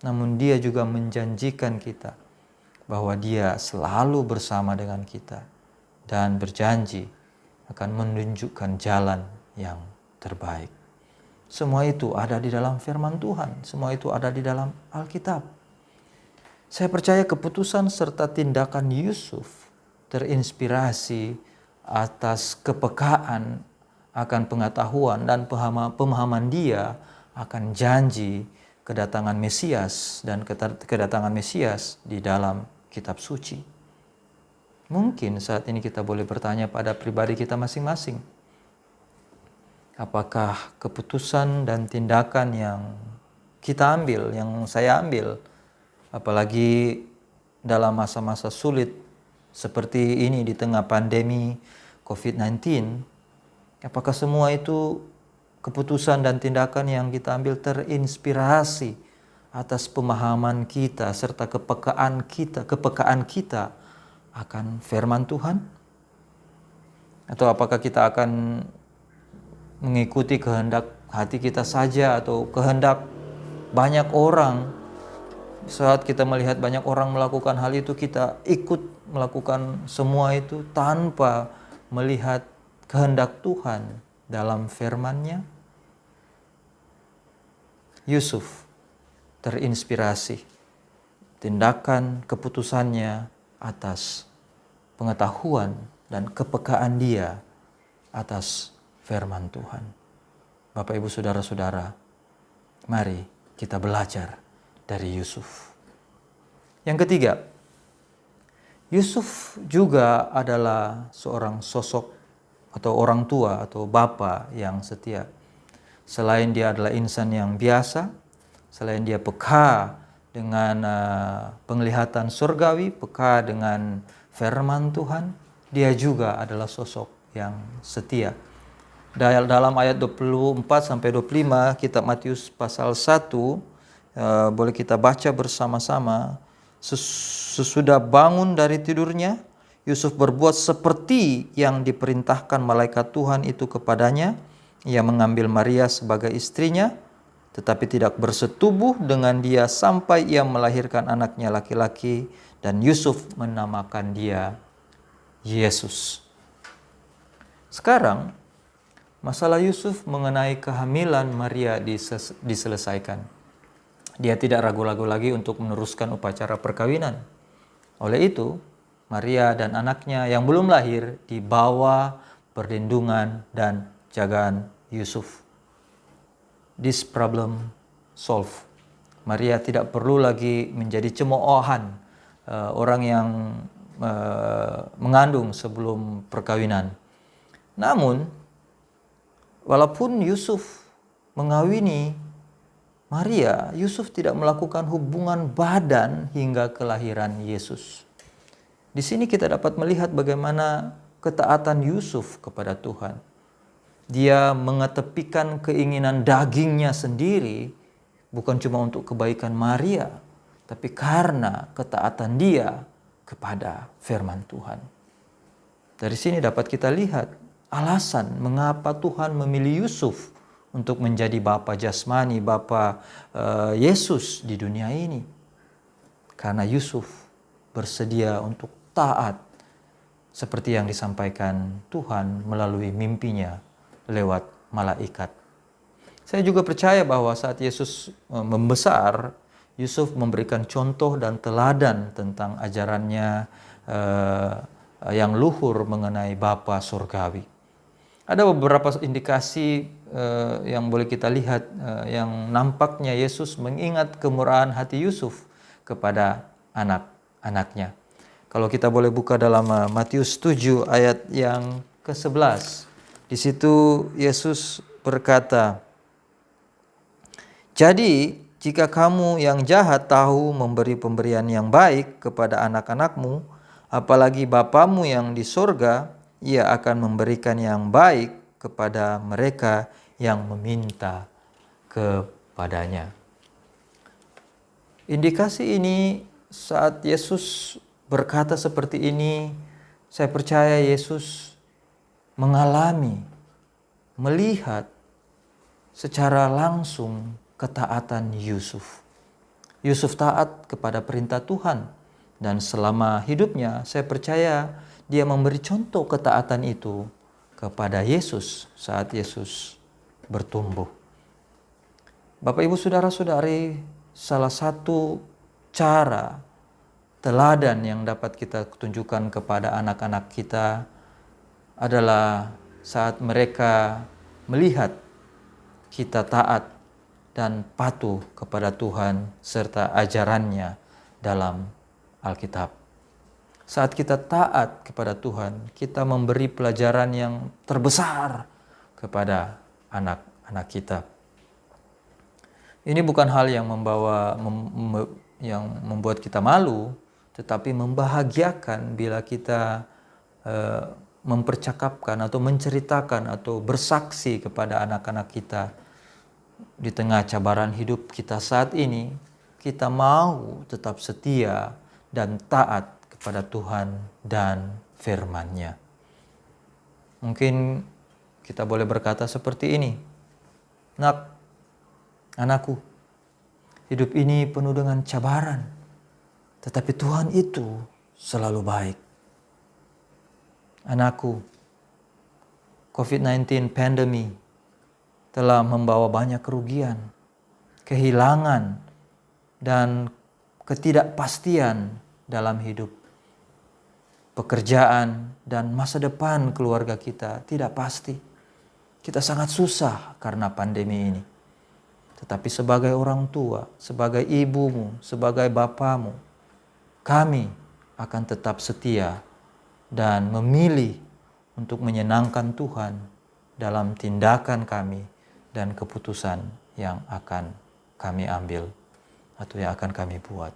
Namun Dia juga menjanjikan kita bahwa Dia selalu bersama dengan kita dan berjanji akan menunjukkan jalan yang terbaik. Semua itu ada di dalam firman Tuhan. Semua itu ada di dalam Alkitab. Saya percaya keputusan serta tindakan Yusuf terinspirasi atas kepekaan akan pengetahuan dan pemahaman dia akan janji kedatangan Mesias dan kedatangan Mesias di dalam kitab suci. Mungkin saat ini kita boleh bertanya pada pribadi kita masing-masing. Apakah keputusan dan tindakan yang kita ambil, yang saya ambil, apalagi dalam masa-masa sulit seperti ini di tengah pandemi COVID-19, apakah semua itu keputusan dan tindakan yang kita ambil terinspirasi atas pemahaman kita serta kepekaan kita akan firman Tuhan? Atau apakah kita akan mengikuti kehendak hati kita saja atau kehendak banyak orang? Saat kita melihat banyak orang melakukan hal itu, kita ikut melakukan semua itu tanpa melihat kehendak Tuhan dalam firman-Nya. Yusuf terinspirasi tindakan keputusannya atas pengetahuan dan kepekaan dia atas firman Tuhan. Bapak Ibu Saudara-saudara, mari kita belajar dari Yusuf. Yang ketiga, Yusuf juga adalah seorang sosok atau orang tua atau bapa yang setia. Selain dia adalah insan yang biasa, selain dia peka dengan penglihatan surgawi, peka dengan firman Tuhan, dia juga adalah sosok yang setia. Dalam ayat 24 sampai 25 kitab Matius pasal 1, boleh kita baca bersama-sama. Sesudah bangun dari tidurnya, Yusuf berbuat seperti yang diperintahkan malaikat Tuhan itu kepadanya. Ia mengambil Maria sebagai istrinya, tetapi tidak bersetubuh dengan dia sampai ia melahirkan anaknya laki-laki, dan Yusuf menamakan dia Yesus. Sekarang, masalah Yusuf mengenai kehamilan Maria diselesaikan. Dia tidak ragu-ragu lagi untuk meneruskan upacara perkawinan. Oleh itu, Maria dan anaknya yang belum lahir dibawa perlindungan dan jagaan Yusuf. This problem solved. Maria tidak perlu lagi menjadi cemoohan orang yang mengandung sebelum perkawinan. Namun, walaupun Yusuf mengawini Maria, Yusuf tidak melakukan hubungan badan hingga kelahiran Yesus. Di sini kita dapat melihat bagaimana ketaatan Yusuf kepada Tuhan. Dia mengetepikan keinginan dagingnya sendiri, bukan cuma untuk kebaikan Maria, tapi karena ketaatan dia kepada firman Tuhan. Dari sini dapat kita lihat alasan mengapa Tuhan memilih Yusuf untuk menjadi bapa jasmani, bapa Yesus di dunia ini. Karena Yusuf bersedia untuk taat seperti yang disampaikan Tuhan melalui mimpinya lewat malaikat. Saya juga percaya bahwa saat Yesus membesar, Yusuf memberikan contoh dan teladan tentang ajarannya yang luhur mengenai Bapa Surgawi. Ada beberapa indikasi yang boleh kita lihat yang nampaknya Yesus mengingat kemurahan hati Yusuf kepada anak-anaknya. Kalau kita boleh buka dalam Matius 7 ayat yang ke-11. Di situ Yesus berkata, "Jadi jika kamu yang jahat tahu memberi pemberian yang baik kepada anak-anakmu, apalagi Bapamu yang di sorga, Ia akan memberikan yang baik kepada mereka yang meminta kepadanya." Indikasi ini saat Yesus berkata seperti ini, saya percaya Yesus mengalami, melihat secara langsung ketaatan Yusuf. Yusuf taat kepada perintah Tuhan, dan selama hidupnya saya percaya dia memberi contoh ketaatan itu kepada Yesus saat Yesus bertumbuh. Bapak Ibu saudara-saudari, salah satu cara teladan yang dapat kita tunjukkan kepada anak-anak kita adalah saat mereka melihat kita taat dan patuh kepada Tuhan serta ajarannya dalam Alkitab. Saat kita taat kepada Tuhan, kita memberi pelajaran yang terbesar kepada anak-anak kita. Ini bukan hal yang membuat kita malu, tetapi membahagiakan bila kita mempercakapkan atau menceritakan atau bersaksi kepada anak-anak kita. Di tengah cabaran hidup kita saat ini, kita mau tetap setia dan taat kepada Tuhan dan firman-Nya. Mungkin kita boleh berkata seperti ini, "Nak, anakku, hidup ini penuh dengan cabaran, tetapi Tuhan itu selalu baik. Anakku, COVID-19 pandemi telah membawa banyak kerugian, kehilangan, dan ketidakpastian dalam hidup. Pekerjaan dan masa depan keluarga kita tidak pasti. Kita sangat susah karena pandemi ini. Tetapi sebagai orang tua, sebagai ibumu, sebagai bapamu, kami akan tetap setia dan memilih untuk menyenangkan Tuhan dalam tindakan kami dan keputusan yang akan kami ambil atau yang akan kami buat."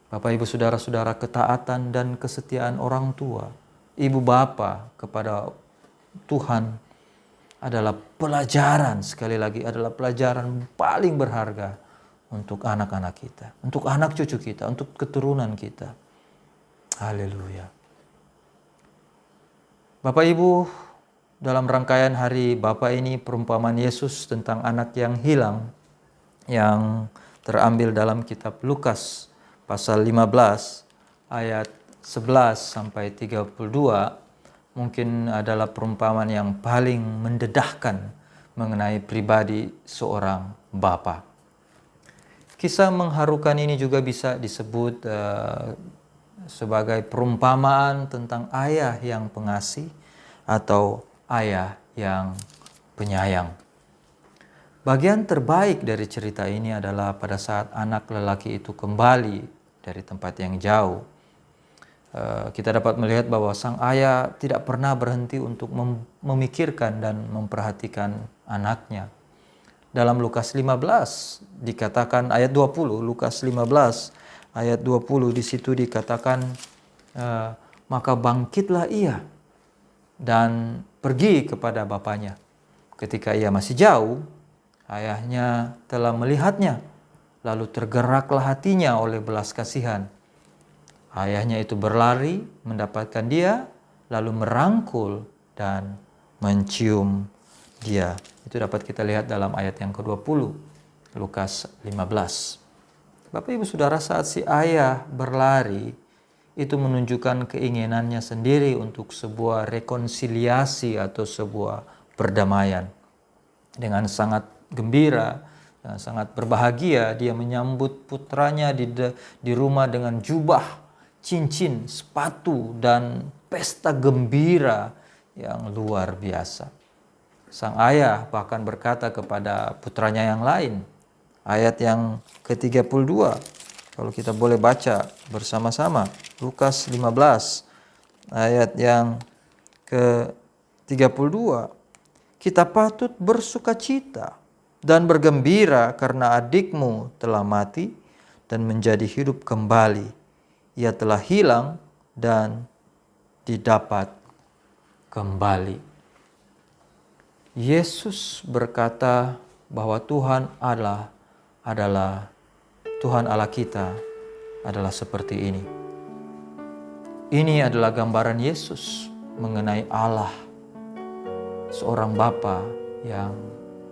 Bapak, Ibu, saudara-saudara, ketaatan dan kesetiaan orang tua, ibu bapa kepada Tuhan adalah pelajaran, sekali lagi adalah pelajaran paling berharga untuk anak-anak kita, untuk anak cucu kita, untuk keturunan kita. Haleluya. Bapak Ibu, dalam rangkaian hari Bapa ini, perumpamaan Yesus tentang anak yang hilang yang terambil dalam kitab Lukas pasal 15 ayat 11 sampai 32 mungkin adalah perumpamaan yang paling mendedahkan mengenai pribadi seorang bapa. Kisah mengharukan ini juga bisa disebut sebagai perumpamaan tentang ayah yang pengasih atau ayah yang penyayang. Bagian terbaik dari cerita ini adalah pada saat anak lelaki itu kembali dari tempat yang jauh. Kita dapat melihat bahwa sang ayah tidak pernah berhenti untuk memikirkan dan memperhatikan anaknya. Dalam Lukas 15 dikatakan ayat 20, Lukas 15 ayat 20 di situ dikatakan, "Maka bangkitlah ia dan pergi kepada bapaknya. Ketika ia masih jauh, ayahnya telah melihatnya, lalu tergeraklah hatinya oleh belas kasihan. Ayahnya itu berlari mendapatkan dia, lalu merangkul dan mencium dia. Itu dapat kita lihat dalam ayat yang ke-20, Lukas 15. Bapak Ibu Saudara, saat si ayah berlari, itu menunjukkan keinginannya sendiri untuk sebuah rekonsiliasi atau sebuah perdamaian. Dengan sangat gembira, dengan sangat berbahagia, dia menyambut putranya di rumah dengan jubah, cincin, sepatu, dan pesta gembira yang luar biasa. Sang ayah bahkan berkata kepada putranya yang lain, ayat yang ke-32, kalau kita boleh baca bersama-sama, Lukas 15, ayat yang ke-32, kita patut bersukacita dan bergembira karena adikmu telah mati dan menjadi hidup kembali. Ia telah hilang dan didapat kembali. Yesus berkata bahwa Tuhan Allah Tuhan Allah kita adalah seperti ini. Ini adalah gambaran Yesus mengenai Allah, seorang Bapa yang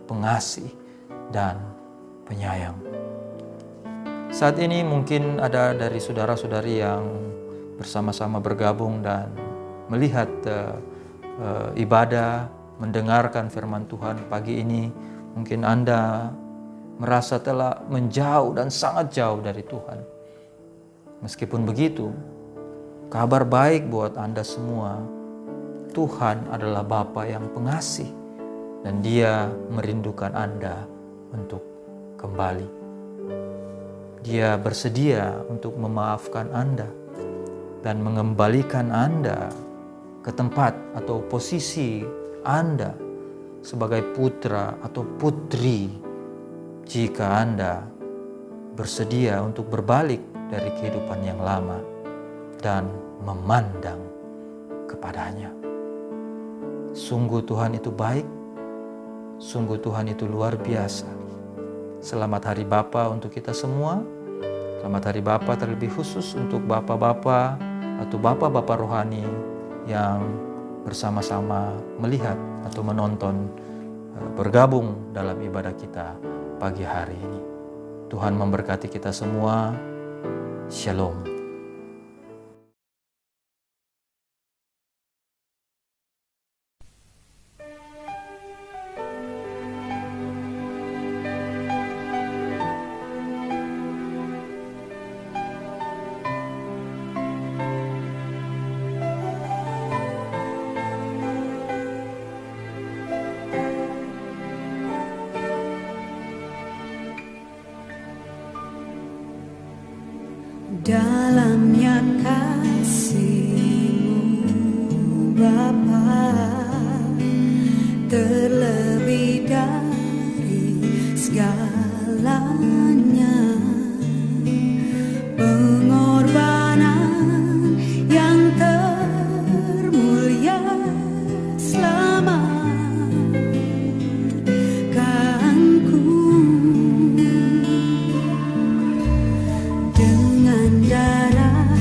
pengasih dan penyayang. Saat ini mungkin ada dari saudara-saudari yang bersama-sama bergabung dan melihat ibadah, mendengarkan firman Tuhan pagi ini. Mungkin Anda merasa telah menjauh dan sangat jauh dari Tuhan. Meskipun begitu, kabar baik buat Anda semua. Tuhan adalah Bapa yang pengasih dan Dia merindukan Anda untuk kembali. Dia bersedia untuk memaafkan Anda dan mengembalikan Anda ke tempat atau posisi Anda sebagai putra atau putri jika Anda bersedia untuk berbalik dari kehidupan yang lama dan memandang kepadanya. Sungguh Tuhan itu baik, sungguh Tuhan itu luar biasa. Selamat Hari Bapa untuk kita semua. Selamat Hari Bapa terlebih khusus untuk Bapak-Bapak atau Bapak-Bapak rohani yang bersama-sama melihat atau menonton, bergabung dalam ibadah kita pagi hari ini. Tuhan memberkati kita semua. Shalom. Dalamnya kasih-Mu Bapa, terlebih dari segalanya, pengorbanan yang termulia selamatkanku. Dengan darah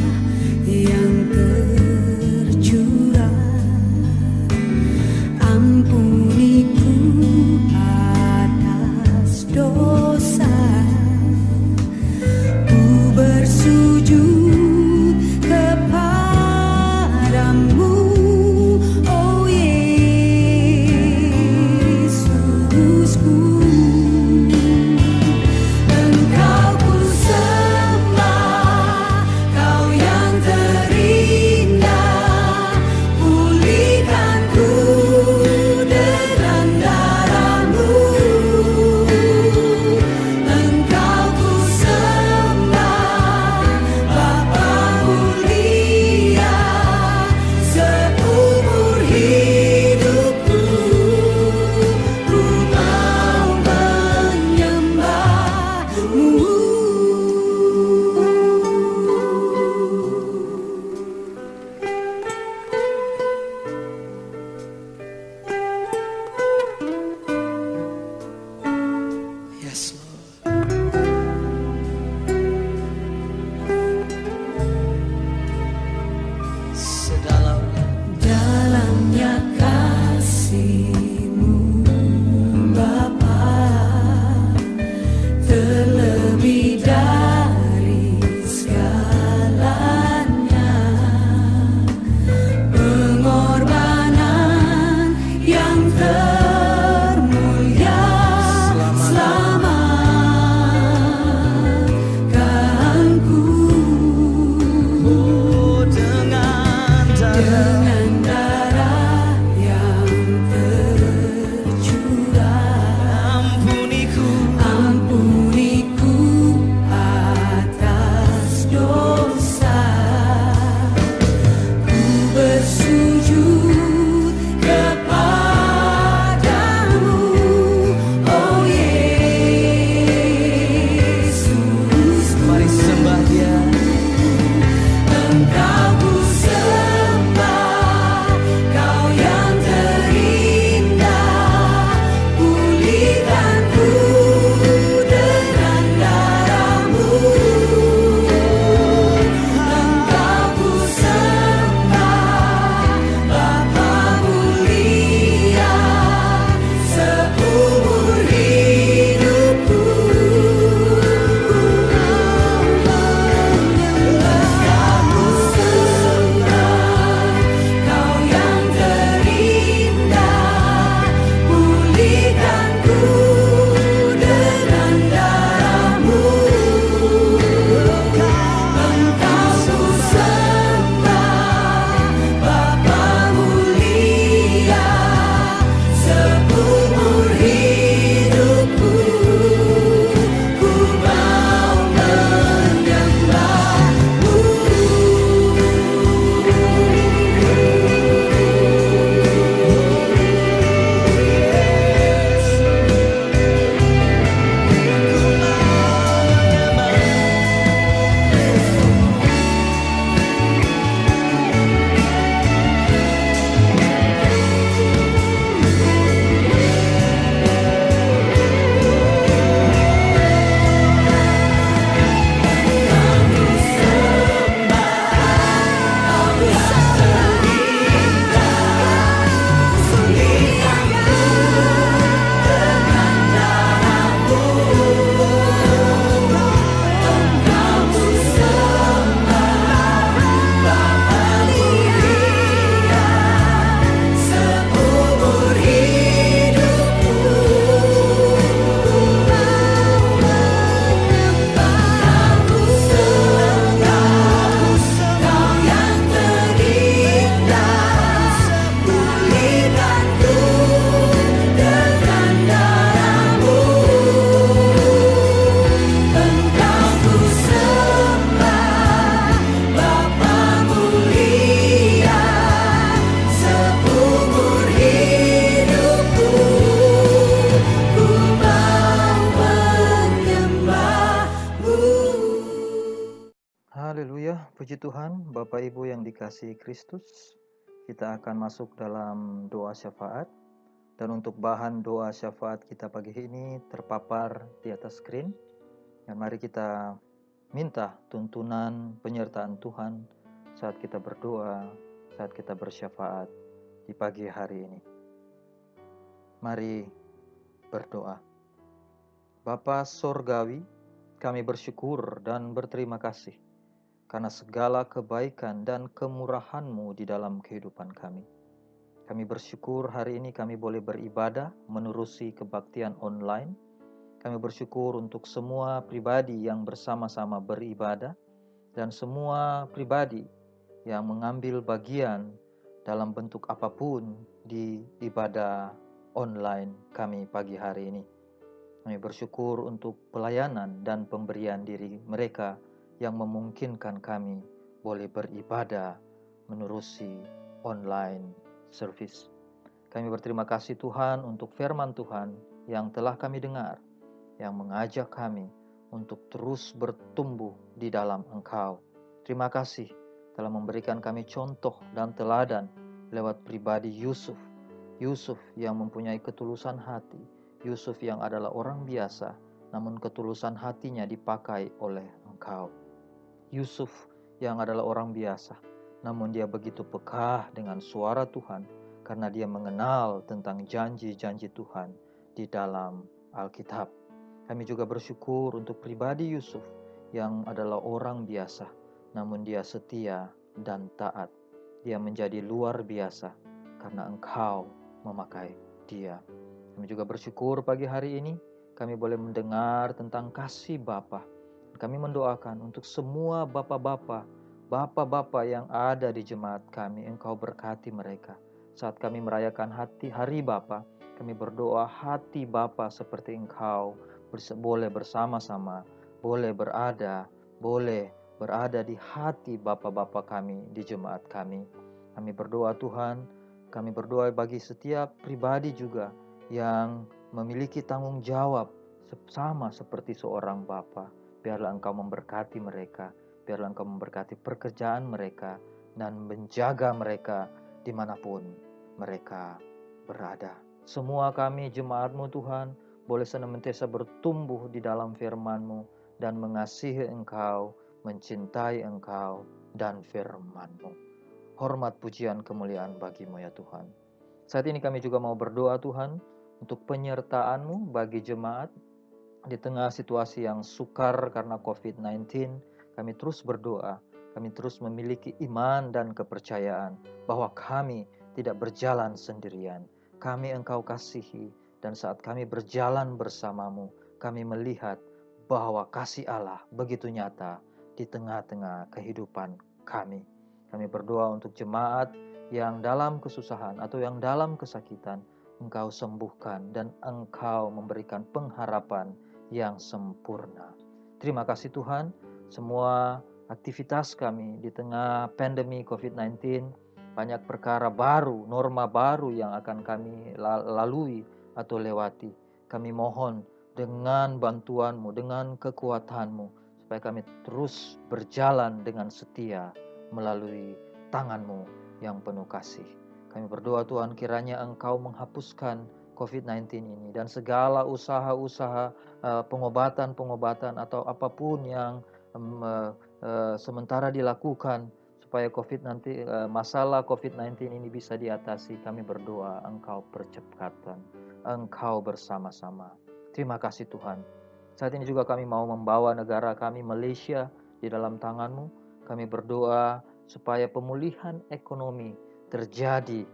yang tercurah, ampuni Puji Tuhan, Bapak Ibu yang dikasihi Kristus, kita akan masuk dalam doa syafaat. Dan untuk bahan doa syafaat kita pagi ini terpapar di atas screen. Dan mari kita minta tuntunan penyertaan Tuhan saat kita berdoa, saat kita bersyafaat di pagi hari ini. Mari berdoa. Bapa Sorgawi, kami bersyukur dan berterima kasih karena segala kebaikan dan kemurahan-Mu di dalam kehidupan kami. Kami bersyukur hari ini kami boleh beribadah menerusi kebaktian online. Kami bersyukur untuk semua pribadi yang bersama-sama beribadah dan semua pribadi yang mengambil bagian dalam bentuk apapun di ibadah online kami pagi hari ini. Kami bersyukur untuk pelayanan dan pemberian diri mereka yang memungkinkan kami boleh beribadah menerusi online service. Kami berterima kasih Tuhan untuk firman Tuhan yang telah kami dengar, yang mengajak kami untuk terus bertumbuh di dalam Engkau. Terima kasih telah memberikan kami contoh dan teladan lewat pribadi Yusuf. Yusuf yang mempunyai ketulusan hati, Yusuf yang adalah orang biasa, namun ketulusan hatinya dipakai oleh Engkau. Yusuf yang adalah orang biasa, namun dia begitu peka dengan suara Tuhan karena dia mengenal tentang janji-janji Tuhan di dalam Alkitab. Kami juga bersyukur untuk pribadi Yusuf yang adalah orang biasa, namun dia setia dan taat. Dia menjadi luar biasa karena Engkau memakai dia. Kami juga bersyukur pagi hari ini kami boleh mendengar tentang kasih Bapa. Kami mendoakan untuk semua bapak-bapak yang ada di jemaat kami, Engkau berkati mereka. Saat kami merayakan hari Bapa, kami berdoa hati Bapa seperti Engkau boleh bersama-sama, boleh berada di hati bapak-bapak kami di jemaat kami. Kami berdoa Tuhan, kami berdoa bagi setiap pribadi juga yang memiliki tanggung jawab sama seperti seorang Bapa. Biarlah Engkau memberkati mereka, biarlah Engkau memberkati pekerjaan mereka, dan menjaga mereka dimanapun mereka berada. Semua kami jemaat-Mu Tuhan, boleh senantiasa bertumbuh di dalam firman-Mu, dan mengasihi Engkau, mencintai Engkau, dan firman-Mu. Hormat, pujian, kemuliaan bagi-Mu ya Tuhan. Saat ini kami juga mau berdoa Tuhan, untuk penyertaan-Mu bagi jemaat, di tengah situasi yang sukar karena COVID-19, kami terus berdoa, kami terus memiliki iman dan kepercayaan bahwa kami tidak berjalan sendirian. Kami Engkau kasihi, dan saat kami berjalan bersama-Mu, kami melihat bahwa kasih Allah begitu nyata di tengah-tengah kehidupan kami. Kami berdoa untuk jemaat yang dalam kesusahan atau yang dalam kesakitan, Engkau sembuhkan dan Engkau memberikan pengharapan yang sempurna. Terima kasih Tuhan, semua aktivitas kami di tengah pandemi COVID-19, banyak perkara baru, norma baru yang akan kami lalui atau lewati. Kami mohon dengan bantuan-Mu, dengan kekuatan-Mu, supaya kami terus berjalan dengan setia melalui tangan-Mu yang penuh kasih. Kami berdoa Tuhan, kiranya Engkau menghapuskan COVID-19 ini dan segala usaha-usaha pengobatan atau apapun yang sementara dilakukan supaya masalah COVID-19 ini bisa diatasi. Kami berdoa Engkau percepatan, Engkau bersama-sama. Terima kasih Tuhan. Saat ini juga kami mau membawa negara kami Malaysia di dalam tangan-Mu. Kami berdoa supaya pemulihan ekonomi terjadi,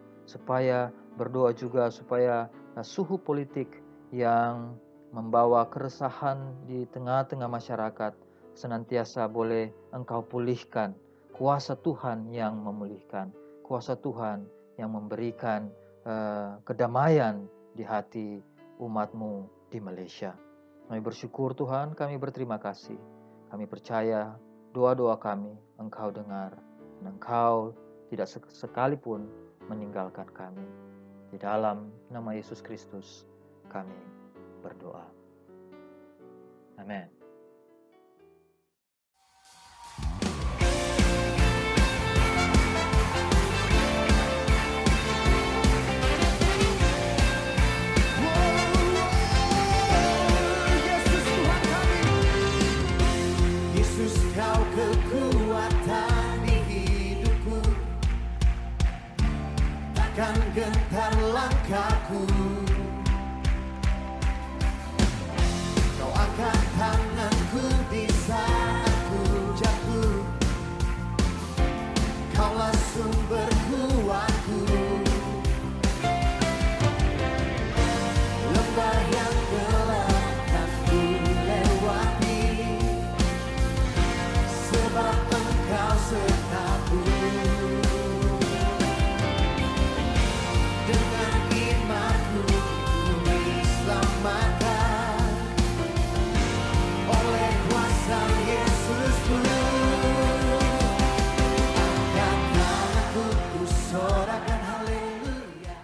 berdoa juga supaya suhu politik yang membawa keresahan di tengah-tengah masyarakat senantiasa boleh Engkau pulihkan. Kuasa Tuhan yang memulihkan, kuasa Tuhan yang memberikan kedamaian di hati umat-Mu di Malaysia. Kami bersyukur Tuhan, kami berterima kasih. Kami percaya doa-doa kami Engkau dengar, dan Engkau tidak sekalipun meninggalkan kami. Di dalam nama Yesus Kristus kami berdoa. Amin. mengentar langkahku. Kau angkat tanganku di saat ku jatuh. Kaulah sumber kuatku. Lembah yang gelap kan ku lewati, sebab Engkau sertaku. Dengan imanku ku diselamatkan oleh kuasa Yesusku. Angkat tanganku, ku sorakan haleluya.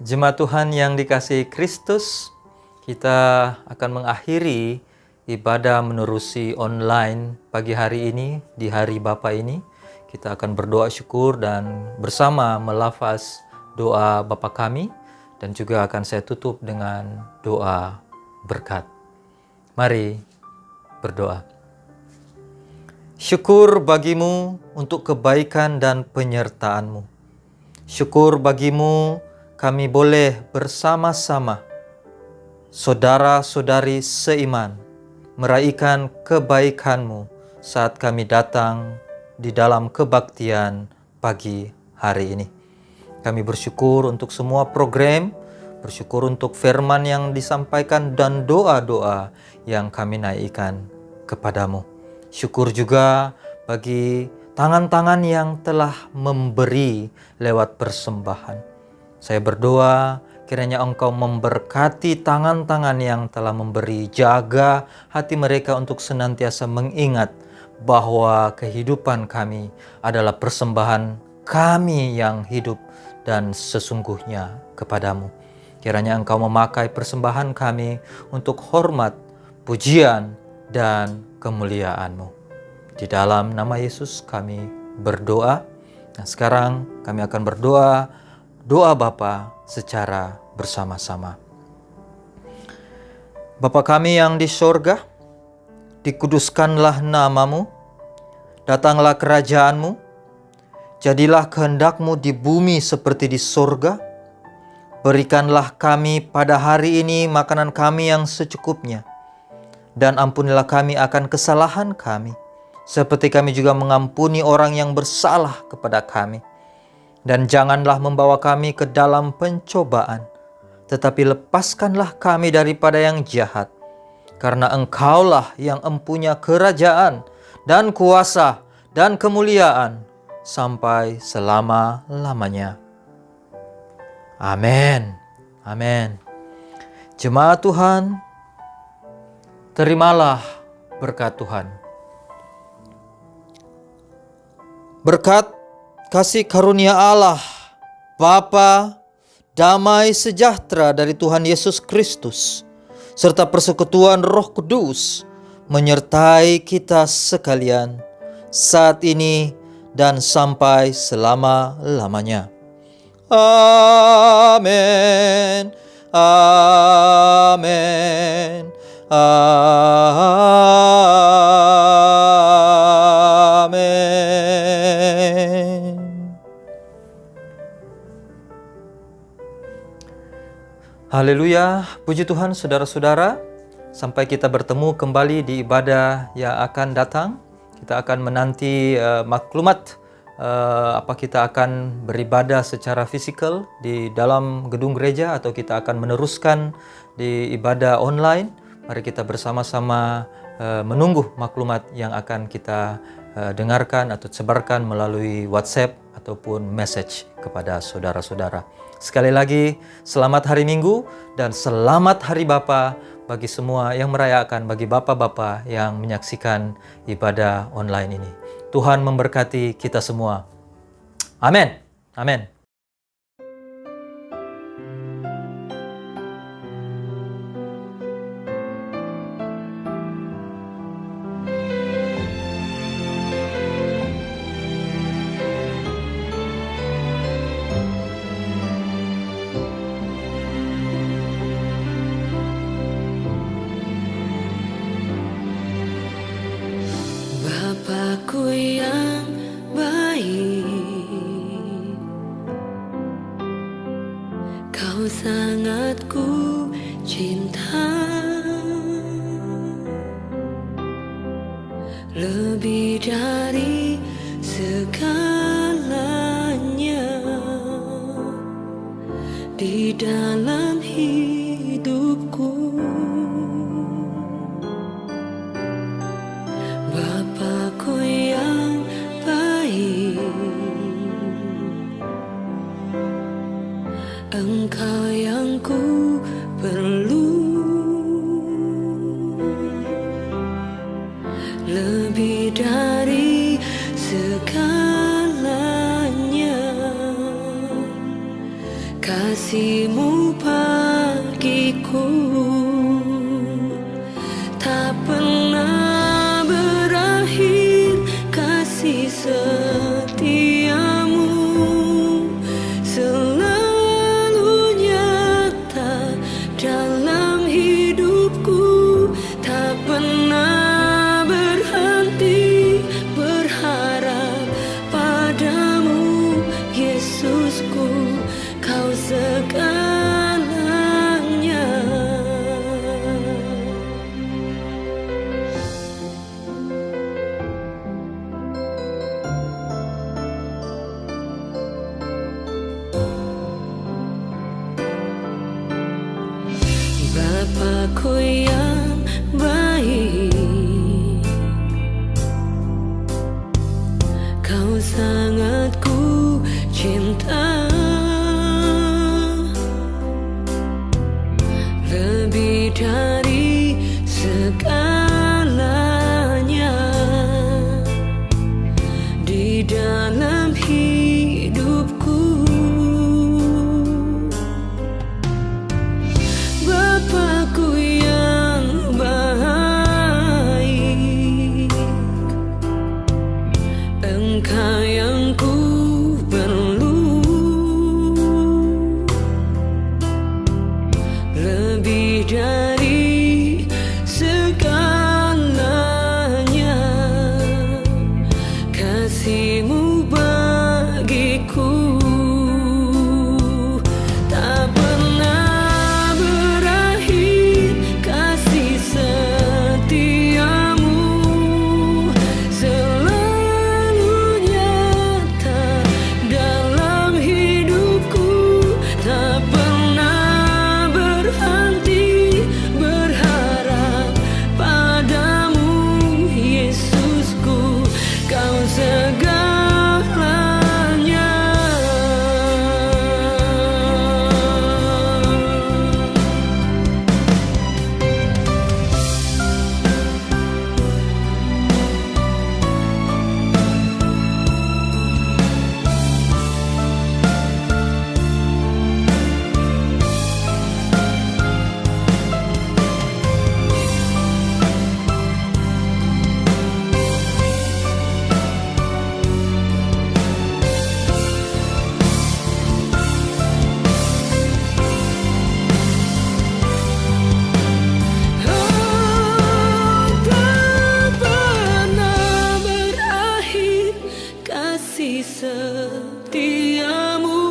Jemaat Tuhan yang dikasihi Kristus, kita akan mengakhiri ibadah menerusi online pagi hari ini, di hari Bapa ini. Kita akan berdoa syukur dan bersama melafaz doa Bapa kami, dan juga akan saya tutup dengan doa berkat. Mari berdoa. Syukur bagimu untuk kebaikan dan penyertaan-Mu. Syukur bagimu kami boleh bersama-sama saudara-saudari seiman meraihkan kebaikan-Mu saat kami datang di dalam kebaktian pagi hari ini. Kami bersyukur untuk semua program, bersyukur untuk firman yang disampaikan dan doa-doa yang kami naikkan kepadamu. Syukur juga bagi tangan-tangan yang telah memberi lewat persembahan. Saya berdoa kiranya Engkau memberkati tangan-tangan yang telah memberi, jaga hati mereka untuk senantiasa mengingat bahwa kehidupan kami adalah persembahan kami yang hidup dan sesungguhnya kepadamu. Kiranya Engkau memakai persembahan kami untuk hormat, pujian, dan kemuliaan-Mu. Di dalam nama Yesus kami berdoa. Nah, sekarang kami akan berdoa, doa Bapa secara bersama-sama. Bapa kami yang di sorga, dikuduskanlah nama-Mu, datanglah kerajaan-Mu, jadilah kehendak-Mu di bumi seperti di sorga. Berikanlah kami pada hari ini makanan kami yang secukupnya, dan ampunilah kami akan kesalahan kami, seperti kami juga mengampuni orang yang bersalah kepada kami. Dan janganlah membawa kami ke dalam pencobaan, tetapi lepaskanlah kami daripada yang jahat. Karena Engkaulah yang empunya kerajaan dan kuasa dan kemuliaan sampai selama-lamanya. Amin. Amin. Jemaat Tuhan, terimalah berkat Tuhan. Berkat kasih karunia Allah, Bapa, damai sejahtera dari Tuhan Yesus Kristus, serta persekutuan Roh Kudus menyertai kita sekalian saat ini dan sampai selama-lamanya. Amin. Amin. Amin. Haleluya, puji Tuhan saudara-saudara. Sampai kita bertemu kembali di ibadah yang akan datang. Kita akan menanti maklumat apa kita akan beribadah secara fisikal di dalam gedung gereja atau kita akan meneruskan di ibadah online. Mari kita bersama-sama menunggu maklumat yang akan kita dengarkan atau sebarkan melalui WhatsApp ataupun message kepada saudara-saudara. Sekali lagi, selamat hari Minggu dan selamat Hari Bapa bagi semua yang merayakan, bagi Bapa-Bapa yang menyaksikan ibadah online ini. Tuhan memberkati kita semua. Amin. Amin. Bapakku yang baik, Kau sangat ku cinta, lebih dari segalanya di dalam hidupku. Bapakku yang baik, Engkau yang ku perlu, lebih dari segalanya. Kasih-Mu bagiku tak pernah berakhir, kasih setia-Mu selalu nyata dalam hidupku. Tak pernah berhenti berharap padamu, Yesusku, Kau segalanya. Bapakku yang baik, Kau sangat ku cinta, lebih dari segalanya di dalam hidupku. Bapakku yang baik, Engkau yang ku perlu, lebih dari segalanya. Kasih-Mu bagiku tak pernah berakhir, kasih setia-Mu selalu nyata dalam hidupku. Tak pernah berhenti berharap padamu, Yesusku, Kau segalanya. Tak pernah berakhir, kasih setia-Mu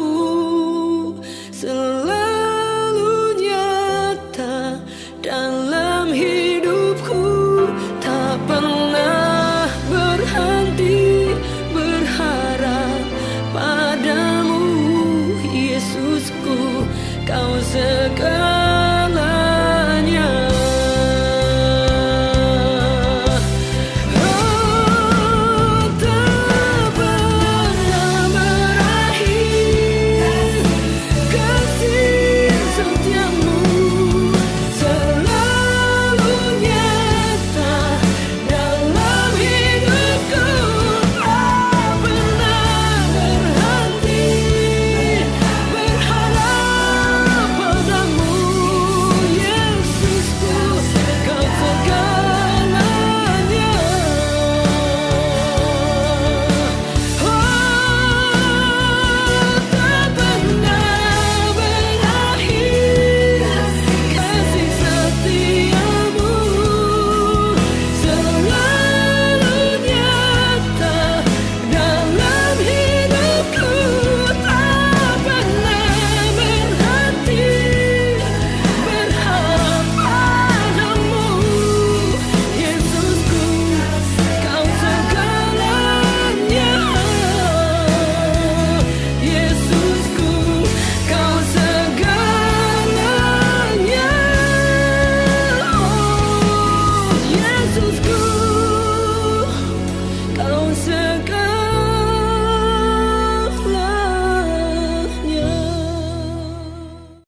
selalu nyata dalam hidupku. Tak pernah berhenti berharap padamu, Yesusku, Kau segalanya.